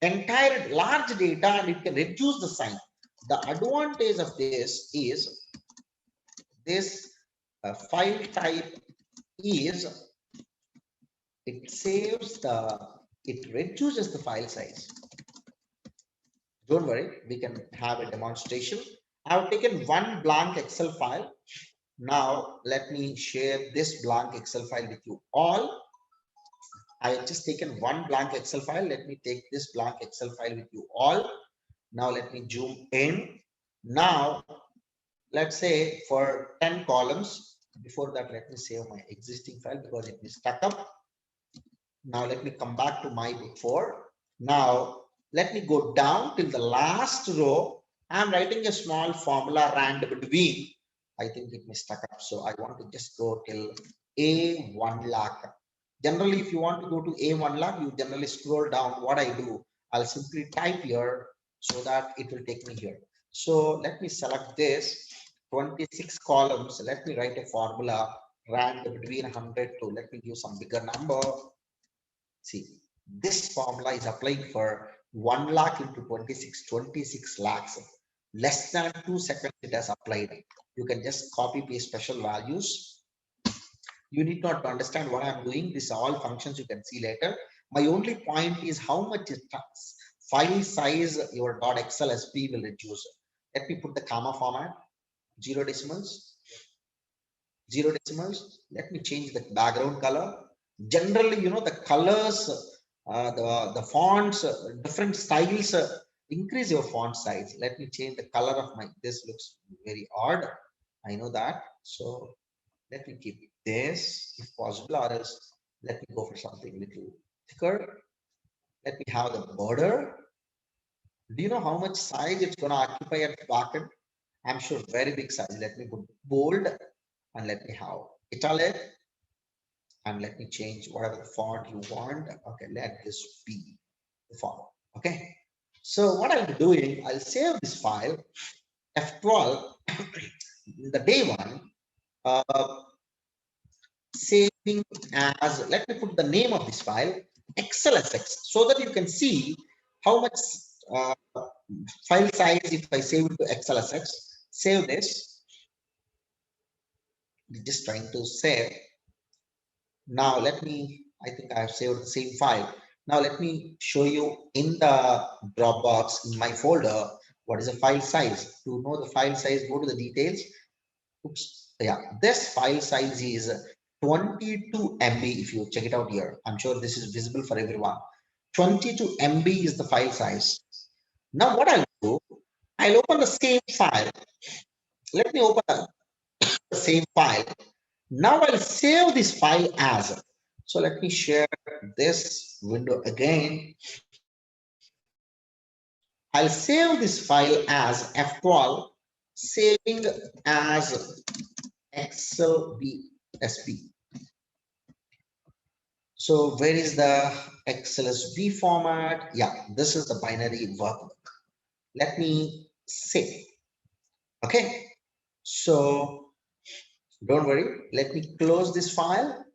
entire large data and it can reduce the size. The advantage of this is this file type is it reduces the file size. Don't worry, we can have a demonstration. I've taken one blank Excel file. Now let me share this blank Excel file with you all. I have just taken one blank Excel file. Let me take this blank Excel file with you all. Now let me zoom in. Now let's say for 10 columns. Before that, let me save my existing file because it is stuck up. Now let me come back to my book 4. Now let me go down till the last row. I'm writing a small formula rand between. I think it may stuck up. So I want to just go till A1 lakh. Generally, if you want to go to A1 lakh, you generally scroll down. What I do, I'll simply type here so that it will take me here. So let me select this 26 columns. Let me write a formula rand between 100 to, let me give some bigger number. See, this formula is applying for 1 lakh into 26 lakhs. Less than 2 seconds it has applied. You can just copy paste special values. You need not to understand what I'm doing. These are all functions you can see later. My only point is how much file size your .xlsb will reduce. Let me put the comma format, 0 decimals. Let me change the background color. Generally, the colors, the fonts, different styles, increase your font size. Let me change the color of this looks very odd. I know that. So let me keep this if possible, or else let me go for something little thicker. Let me have the border. Do you know how much size it's going to occupy at the back end? I'm sure very big size. Let me put bold and let me have italic. And let me change whatever the font you want. Okay, let this be the font. Okay. So what I'll be doing, I'll save this file F12 the day one. saving as, let me put the name of this file, Xlsx, so that you can see how much file size if I save it to Xlsx. Save this. Just trying to save. Now let me, I think I have saved the same file. Now let me show you in the Dropbox in my folder what is the file size. To know the file size, go to the details. Oops, yeah, this file size is 22 MB. If you check it out here, I'm sure this is visible for everyone. 22 MB is the file size. Now what I'll do, I'll open the same file. Let me open the same file. Now I'll save this file as. So let me share this window again. I'll save this file as F12, saving as Xlsb. So where is the Xlsb format? Yeah, this is the binary workbook. Let me save. Okay, so don't worry. Let me close this file.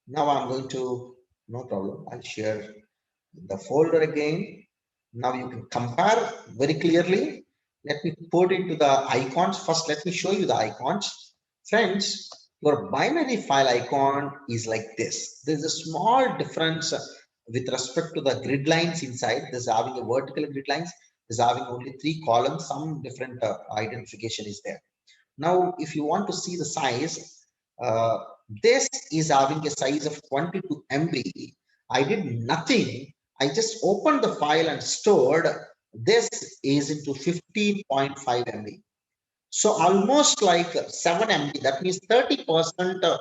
Now I'm going to, no problem. I'll share the folder again. Now you can compare very clearly. Let me put into the icons. First, let me show you the icons. Friends, your binary file icon is like this. There's a small difference with respect to the grid lines inside. There's having a vertical grid lines. There's having only 3 columns. Some different identification is there. Now, if you want to see the size, this is having a size of 22 MB. I did nothing. I just opened the file and stored. This is into 15.5 MB. So almost like 7 MB. That means 30%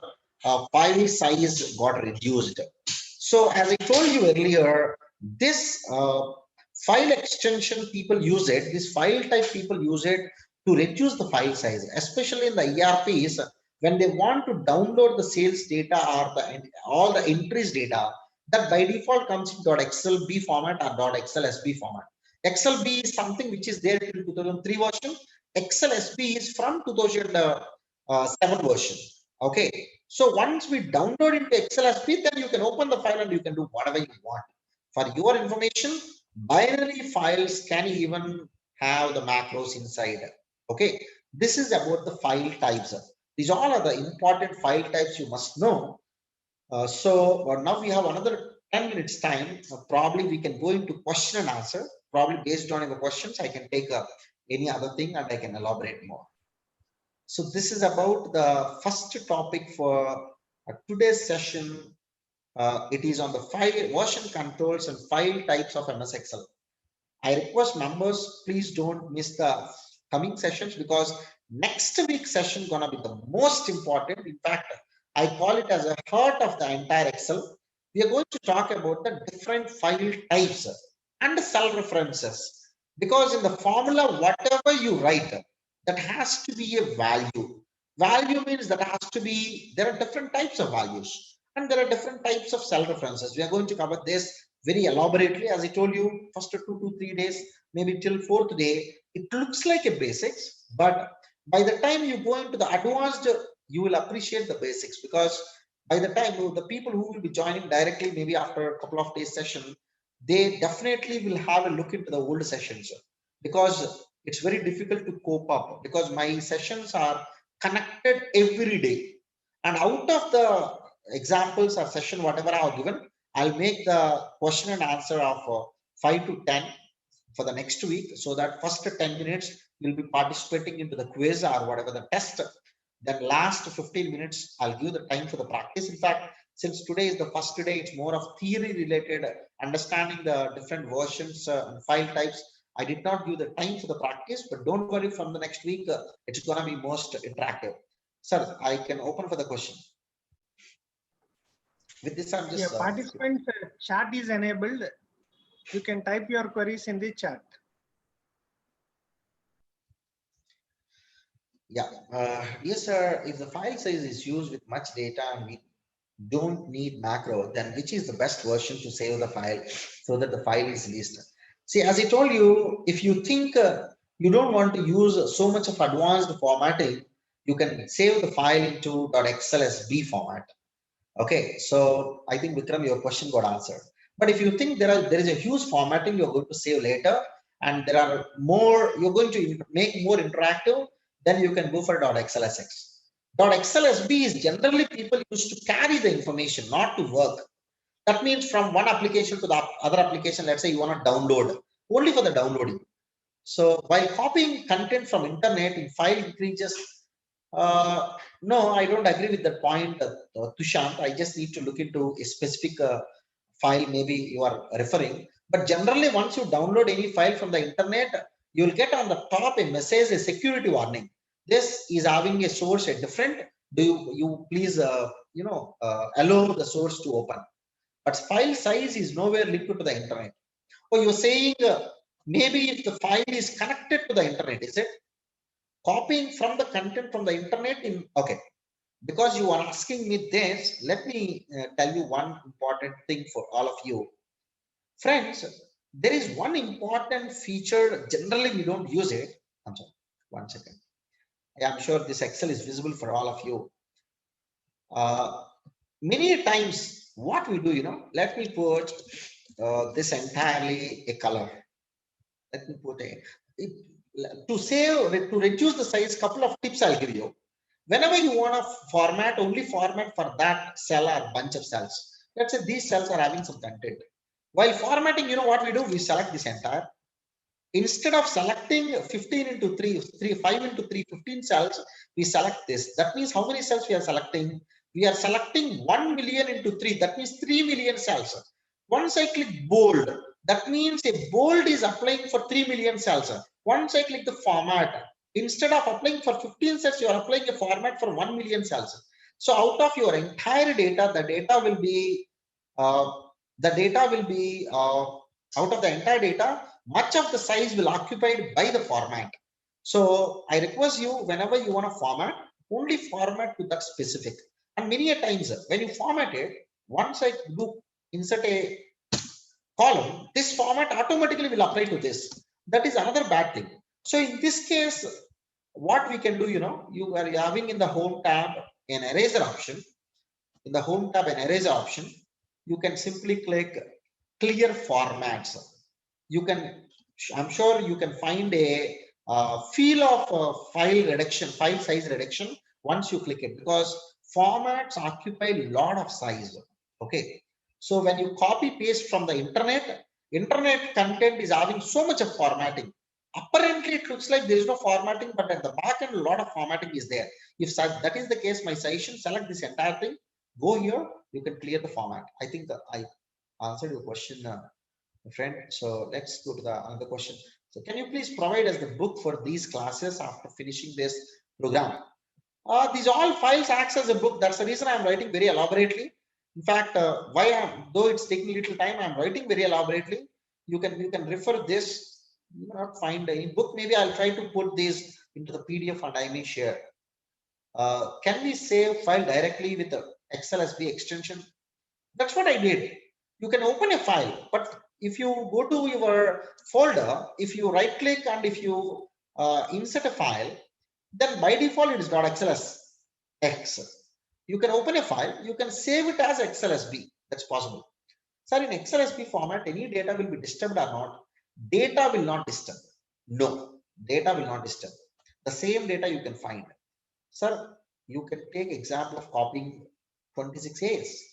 file size got reduced. So as I told you earlier, this file extension people use it. This file type people use it to reduce the file size, especially in the ERPs when they want to download the sales data or all the entries data. That by default comes in .xlb format or .xlsb format. XLB is something which is there in 2003 version. Xlsb is from 2007 version. Okay, so once we download into Xlsb, then you can open the file and you can do whatever you want. For your information, binary files can even have the macros inside. Okay, this is about the file types. These all are the important file types you must know. So now we have another 10 minutes time. Probably we can go into question and answer. Probably based on the questions, I can take any other thing and I can elaborate more. So this is about the first topic for today's session. It is on the file version controls and file types of MS Excel. I request members, please don't miss the coming sessions because next week's session gonna be the most important. In fact, I call it as a heart of the entire Excel. We are going to talk about the different file types and cell references. Because in the formula, whatever you write, that has to be a value. Value means that has to be, there are different types of values and there are different types of cell references. We are going to cover this very elaborately. As I told you, first 2 to 3 days, maybe till 4th day, it looks like a basics, but by the time you go into the advanced, you will appreciate the basics because by the time the people who will be joining directly, maybe after a couple of days session, they definitely will have a look into the old sessions because it's very difficult to cope up because my sessions are connected every day. And out of the examples or session, whatever I have given, I'll make the question and answer of 5 to 10 for the next week so that first 10 minutes you'll be participating into the quiz or whatever the test. Then last 15 minutes, I'll give the time for the practice. In fact, since today is the first day, it's more of theory related, understanding the different versions and file types. I did not give the time for the practice, but don't worry, from the next week, it's going to be most interactive. Sir, I can open for the question. With this, I'm just participant chat is enabled. You can type your queries in the chat. Yeah, yes, sir. If the file size is used with much data and we don't need macro, then which is the best version to save the file so that the file is least? See, as I told you, if you think you don't want to use so much of advanced formatting, you can save the file into .xlsb format. Okay, so I think Vikram, your question got answered. But if you think there is a huge formatting you're going to save later, and there are more, you're going to make more interactive, then you can go for .xlsx. .xlsb is generally people used to carry the information, not to work. That means from one application to the other application, let's say you want to download, only for the downloading. So while copying content from internet in file increases, no, I don't agree with that point, Tushant. I just need to look into a specific file maybe you are referring. But generally, once you download any file from the internet, you will get on the top a message, a security warning. This is having a source, a different. Do you please allow the source to open? But file size is nowhere linked to the internet. Oh, you're saying maybe if the file is connected to the internet, is it? Copying from the content from the internet in, okay. Because you are asking me this, let me tell you one important thing for all of you. Friends, there is one important feature, generally we don't use it. I'm sorry, 1 second. I'm sure this Excel is visible for all of you. Many times what we do, let me put this entirely a color. Let me put to reduce the size, couple of tips I'll give you. Whenever you want to format, only format for that cell or bunch of cells. Let's say these cells are having some content. While formatting, you know what we do? We select this entire. Instead of selecting 15 into 5 into 3, 15 cells, we select this. That means how many cells we are selecting? We are selecting 1 million into 3. That means 3 million cells. Once I click bold, that means a bold is applying for 3 million cells. Once I click the format, instead of applying for 15 cells, you are applying a format for 1 million cells. So out of your entire data, the data will be out of the entire data, much of the size will occupied by the format. So I request you, whenever you want to format, only format to that specific. And many a times when you format it, once I do insert a column, this format automatically will apply to this. That is another bad thing. So in this case, what we can do, you are having in the home tab an eraser option. In the home tab, an eraser option, you can simply click clear formats. You can, I'm sure you can find a feel of file size reduction once you click it, because formats occupy a lot of size. Okay. So when you copy paste from the internet content is having so much of formatting. Apparently, it looks like there is no formatting, but at the back end, a lot of formatting is there. If that is the case, my suggestion, select this entire thing, go here, you can clear the format. I think I answered your question, friend. So let's go to the another question. So can you please provide us the book for these classes after finishing this program? These all files acts as a book. That's the reason I'm writing very elaborately. In fact, though it's taking little time, I'm writing very elaborately. You can refer this. You will not find any book. Maybe I'll try to put this into the PDF and I may share. Can we save file directly with the Xlsb extension? That's what I did. You can open a file, but if you go to your folder, if you right click and if you insert a file, then by default it is .xlsx. You can open a file, you can save it as Xlsb. That's possible. Sir, in Xlsb format, any data will be disturbed or not? Data will not disturb. No, data will not disturb. The same data you can find. Sir, you can take example of copying 26 A's.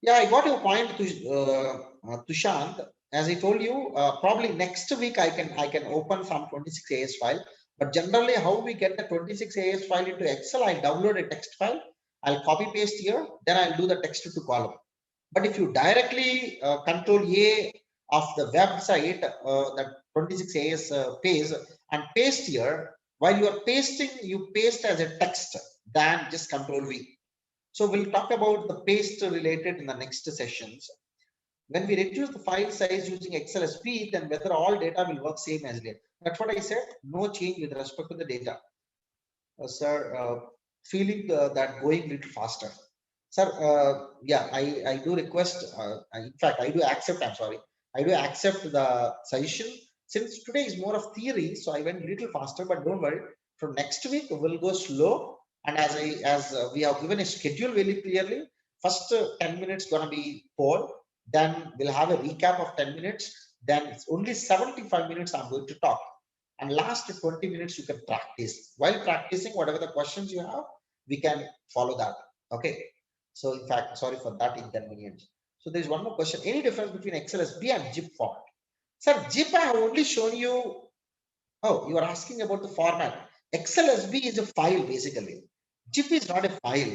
Yeah, I got your point, Tushant. As I told you, probably next week I can open some 26 AS file. But generally, how we get the 26 AS file into Excel, I download a text file, I'll copy paste here, then I'll do the text to column. But if you directly control A of the website, that 26 AS page, and paste here, while you are pasting, you paste as a text, then just control V. So we'll talk about the paste related in the next sessions. When we reduce the file size using Xlsb, then whether all data will work same as data. That's what I said. No change with respect to the data. Sir, feeling that going a little faster. Sir, yeah, I do request, in fact, I do accept, I'm sorry. I do accept the suggestion. Since today is more of theory, so I went a little faster, but don't worry. From next week, we'll go slow. And as we have given a schedule very clearly, first 10 minutes gonna be poll, then we'll have a recap of 10 minutes, then it's only 75 minutes I'm going to talk, and last 20 minutes you can practice. While practicing, whatever the questions you have, we can follow that. Okay. So in fact, sorry for that inconvenience. So there's one more question. Any difference between Xlsb and zip font? Sir, zip I have only shown you. Oh, you are asking about the format. Xlsb is a file basically. Zip is not a file.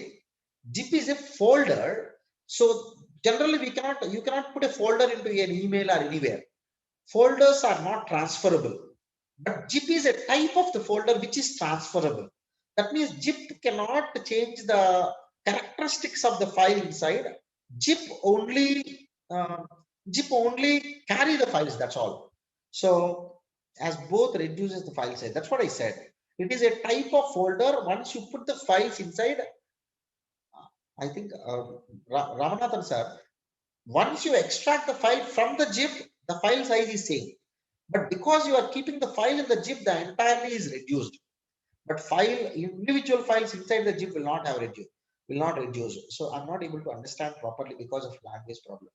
Zip is a folder. So generally you cannot put a folder into an email or anywhere. Folders are not transferable. But zip is a type of the folder which is transferable. That means zip cannot change the characteristics of the file inside. Zip only carry the files. That's all. So as both reduces the file size. That's what I said. It is a type of folder. Once you put the files inside, I think Ramanathan sir, once you extract the file from the zip, the file size is same. But because you are keeping the file in the zip, the entirely is reduced. But individual files inside the zip will not reduce. So I'm not able to understand properly because of language problem.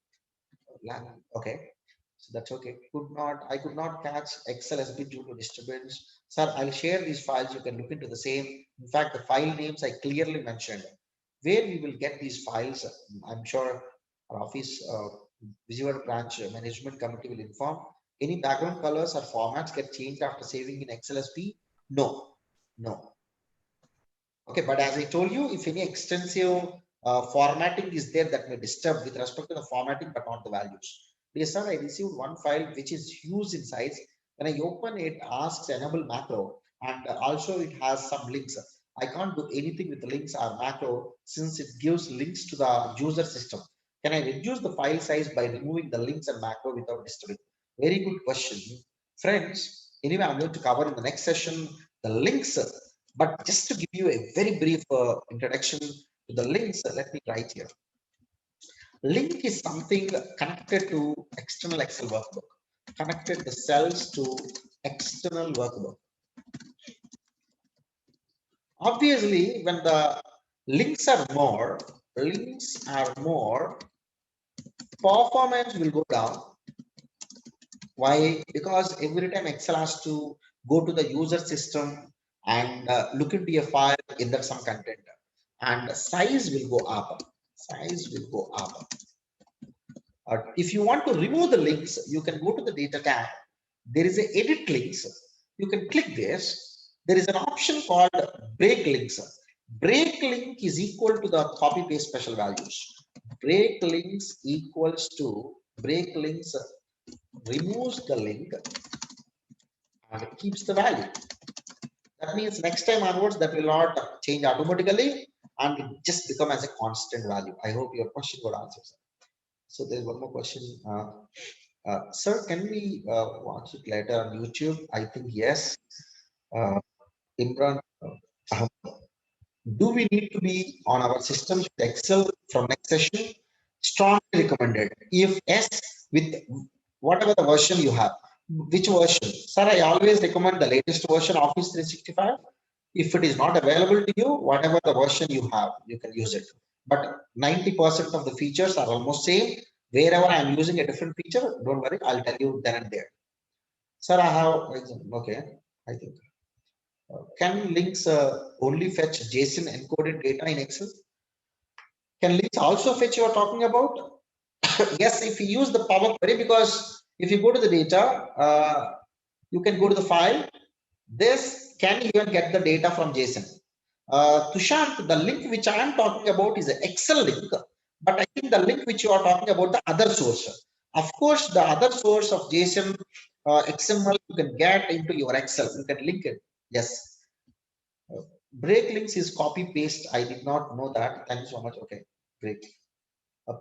Okay. So that's okay. I could not catch Xlsb due to disturbance. Sir, I'll share these files. You can look into the same. In fact, the file names I clearly mentioned. Where we will get these files, I'm sure our office Visual Branch Management Committee will inform. Any background colors or formats get changed after saving in Xlsb? No. Okay, but as I told you, if any extensive formatting is there, that may disturb with respect to the formatting, but not the values. Yes, sir, I received one file which is huge in size. When I open it, asks enable macro, and also it has some links. I can't do anything with the links or macro since it gives links to the user system. Can I reduce the file size by removing the links and macro without disturbing? Very good question. Friends, anyway, I'm going to cover in the next session the links. But just to give you a very brief introduction to the links, let me write here. Link is something connected to external Excel workbook, connected the cells to external workbook. Obviously, when the links are more, performance will go down. Why? Because every time Excel has to go to the user system and look into a file in that some content, and the size will go up. If you want to remove the links, you can go to the data tab. There is a edit links. You can click this. There is an option called break links. Break link is equal to the copy paste special values. Break links removes the link and keeps the value. That means next time onwards that will not change automatically and it just become as a constant value. I hope your question got answered. So there's one more question. Sir, can we watch it later on YouTube? I think yes. Imran, do we need to be on our system with Excel from next session? Strongly recommended. If yes, with whatever the version you have. Which version? Sir, I always recommend the latest version Office 365. If it is not available to you, whatever the version you have, you can use it. But 90% of the features are almost same. Wherever I am using a different feature, don't worry, I'll tell you then and there. Sir, I have, okay, I think. Can links only fetch JSON encoded data in Excel? Can links also fetch you are talking about? Yes, if you use the Power Query, because if you go to the data, you can go to the file. This can even get the data from JSON. Tushant, the link which I am talking about is an Excel link, but I think the link which you are talking about the other source. Of course, the other source of JSON XML you can get into your Excel. You can link it. Yes. Break links is copy paste. I did not know that. Thank you so much. Okay, great.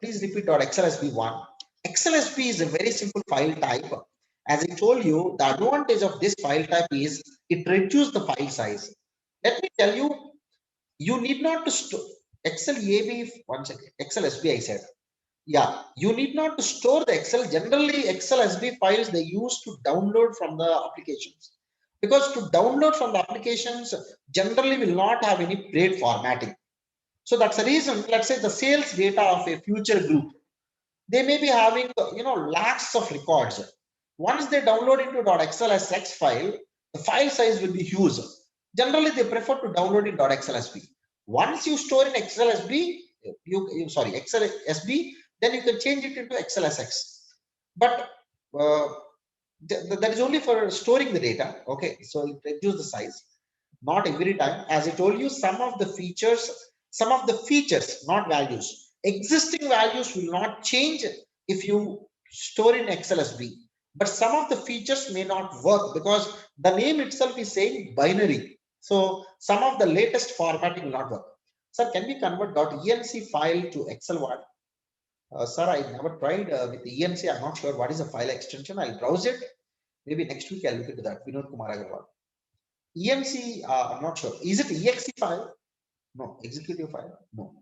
Please repeat .xlsb1. Xlsb is a very simple file type. As I told you, the advantage of this file type is it reduces the file size. Let me tell you, you need not to store Xlab. One second. Xlsb, I said. Yeah, you need not to store the Excel. Generally, Xlsb files they use to download from the applications. because to download from the applications generally will not have any great formatting. So that's the reason, let's say the sales data of a future group, they may be having, lakhs of records. Once they download into .xlsx file, the file size will be huge. Generally, they prefer to download in .xlsb. Once you store in Xlsb, Xlsb, then you can change it into Xlsx. But that is only for storing the data. Okay, so it reduce the size. Not every time. As I told you, some of the features, not values. Existing values will not change if you store in Xlsb. But some of the features may not work because the name itself is saying binary. So some of the latest formatting will not work. Sir, can we convert .enc file to Excel word? Sir, I never tried with the ENC. I'm not sure what is the file extension. I'll browse it. Maybe next week I'll look into that. Vinod Kumar Agarwal. ENC, I'm not sure. Is it exe file? No. Executive file? No.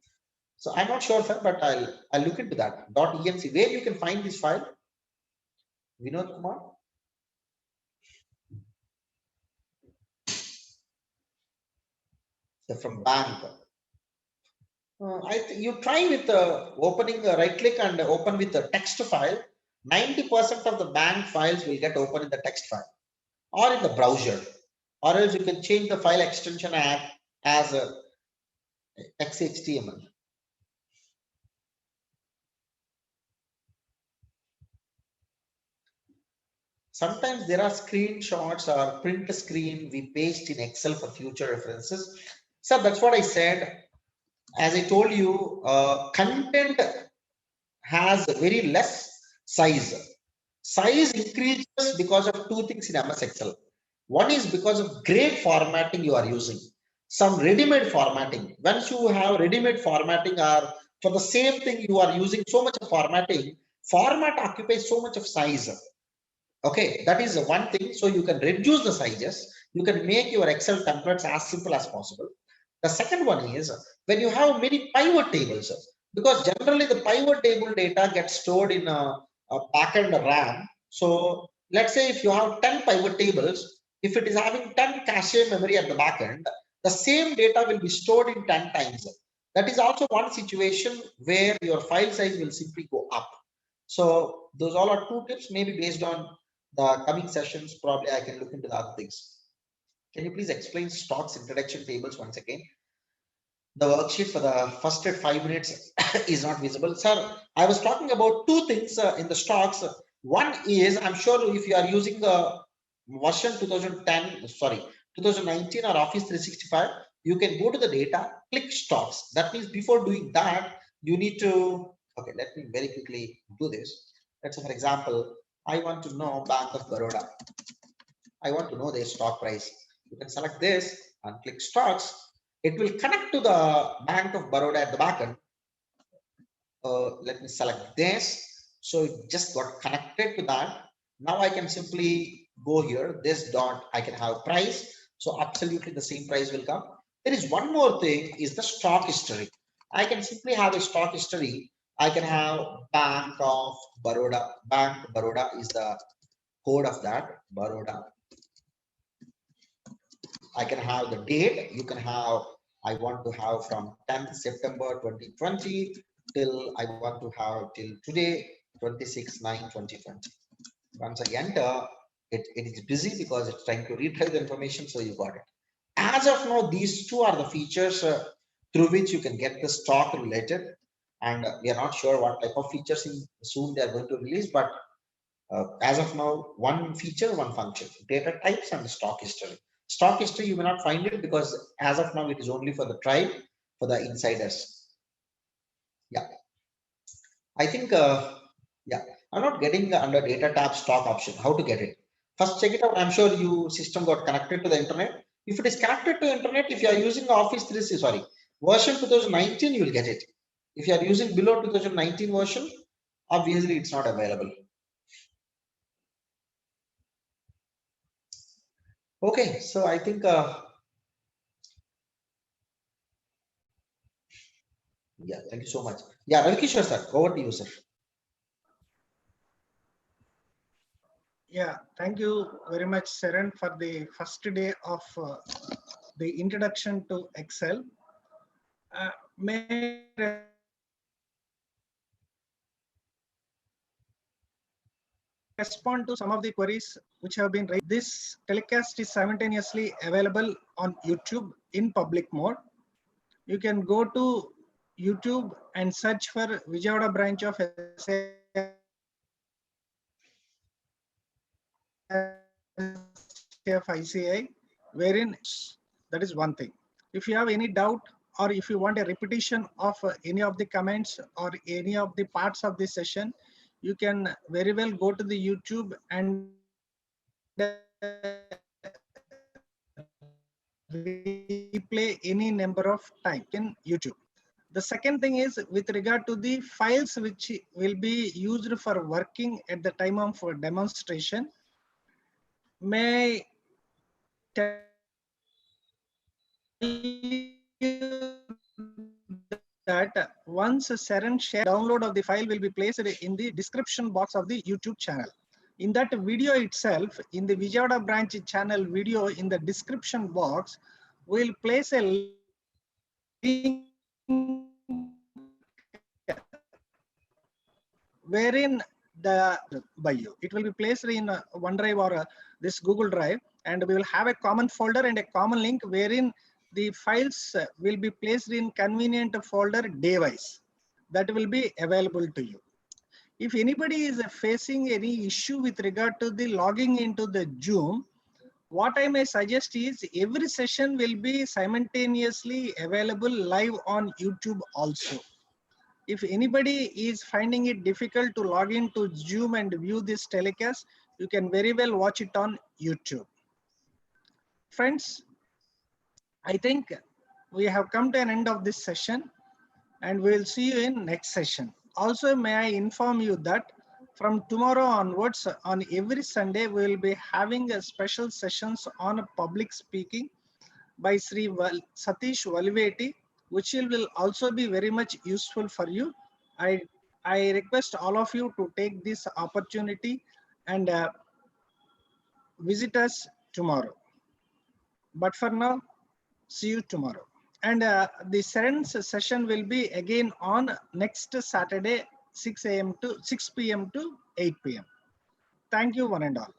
So I'm not sure, sir, but I'll look into that. .enc, where you can find this file? Vinod Kumar? So from bank. You try with opening right click and open with the text file. 90% of the bank files will get open in the text file or in the browser, or else you can change the file extension as a XHTML. Sometimes there are screenshots or print screen we paste in Excel for future references. So that's what I said. As I told you, content has very less size. Size increases because of two things in MS Excel. One is because of great formatting you are using. Some ready-made formatting. Once you have ready-made formatting, or for the same thing you are using so much of formatting, format occupies so much of size. Okay, that is one thing. So you can reduce the sizes. You can make your Excel templates as simple as possible. The second one is when you have many pivot tables, because generally the pivot table data gets stored in a backend RAM. So let's say if you have 10 pivot tables, if it is having 10 cache memory at the backend, the same data will be stored in 10 times. That is also one situation where your file size will simply go up. So those all are two tips, maybe based on the coming sessions. Probably I can look into the other things. Can you please explain stocks introduction tables once again? The worksheet for the first 5 minutes is not visible. Sir, I was talking about two things in the stocks. One is, I'm sure if you are using the version 2019 or Office 365, you can go to the data, click stocks. That means before doing that, you need to, okay, let me very quickly do this. Let's say, for example, I want to know Bank of Baroda. I want to know their stock price. You can select this and click stocks. It will connect to the Bank of Baroda at the backend. Let me select this. So it just got connected to that. Now I can simply go here, this dot, I can have price. So absolutely the same price will come. There is one more thing, is the stock history. I can simply have a stock history. I can have Bank of Baroda. Bank Baroda is the code of that, Baroda. I can have the date. You can have, I want to have from 10th September 2020 till I want to have till today, 26/9/2020. Once I enter, it is busy because it's trying to retrieve the information. So you got it. As of now, these two are the features through which you can get the stock related. And we are not sure what type of features soon they are going to release, but as of now, one feature, one function, data types and stock history. Stock history, you may not find it because as of now, it is only for the tribe, for the insiders. Yeah, I think, yeah, I'm not getting under data tab stock option. How to get it? First, check it out. I'm sure you system got connected to the internet. If it is connected to internet, if you are using Office 365, sorry, version 2019, you will get it. If you are using below 2019 version, obviously it's not available. Okay, so I think yeah, thank you so much. Yeah, Ravikishore sir, over to you, sir. Yeah, thank you very much, Saran, for the first day of the introduction to Excel. May I respond to some of the queries which have been raised. This telecast is simultaneously available on YouTube in public mode. You can go to YouTube and search for Vijayawada branch of ICI, wherein that is one thing. If you have any doubt or if you want a repetition of any of the comments or any of the parts of this session, you can very well go to the YouTube and replay any number of time in YouTube. The second thing is with regard to the files which will be used for working at the time of demonstration. May I tell you that once Saran share download of the file will be placed in the description box of the YouTube channel. In that video itself, in the Vijayawada branch channel video, in the description box, we'll place a link wherein the by you. It will be placed in OneDrive or this Google Drive, and we will have a common folder and a common link wherein the files will be placed in convenient folder day-wise. That will be available to you. If anybody is facing any issue with regard to the logging into the Zoom, what I may suggest is every session will be simultaneously available live on YouTube also. If anybody is finding it difficult to log into Zoom and view this telecast, you can very well watch it on YouTube. Friends, I think we have come to an end of this session and we will see you in next session. Also, may I inform you that from tomorrow onwards, on every Sunday, we will be having a special sessions on public speaking by Sri Satish Valveti, which will also be very much useful for you. I request all of you to take this opportunity and visit us tomorrow. But for now, see you tomorrow. And the Saran's session will be again on next Saturday, 6 p.m. to 8 p.m. Thank you, one and all.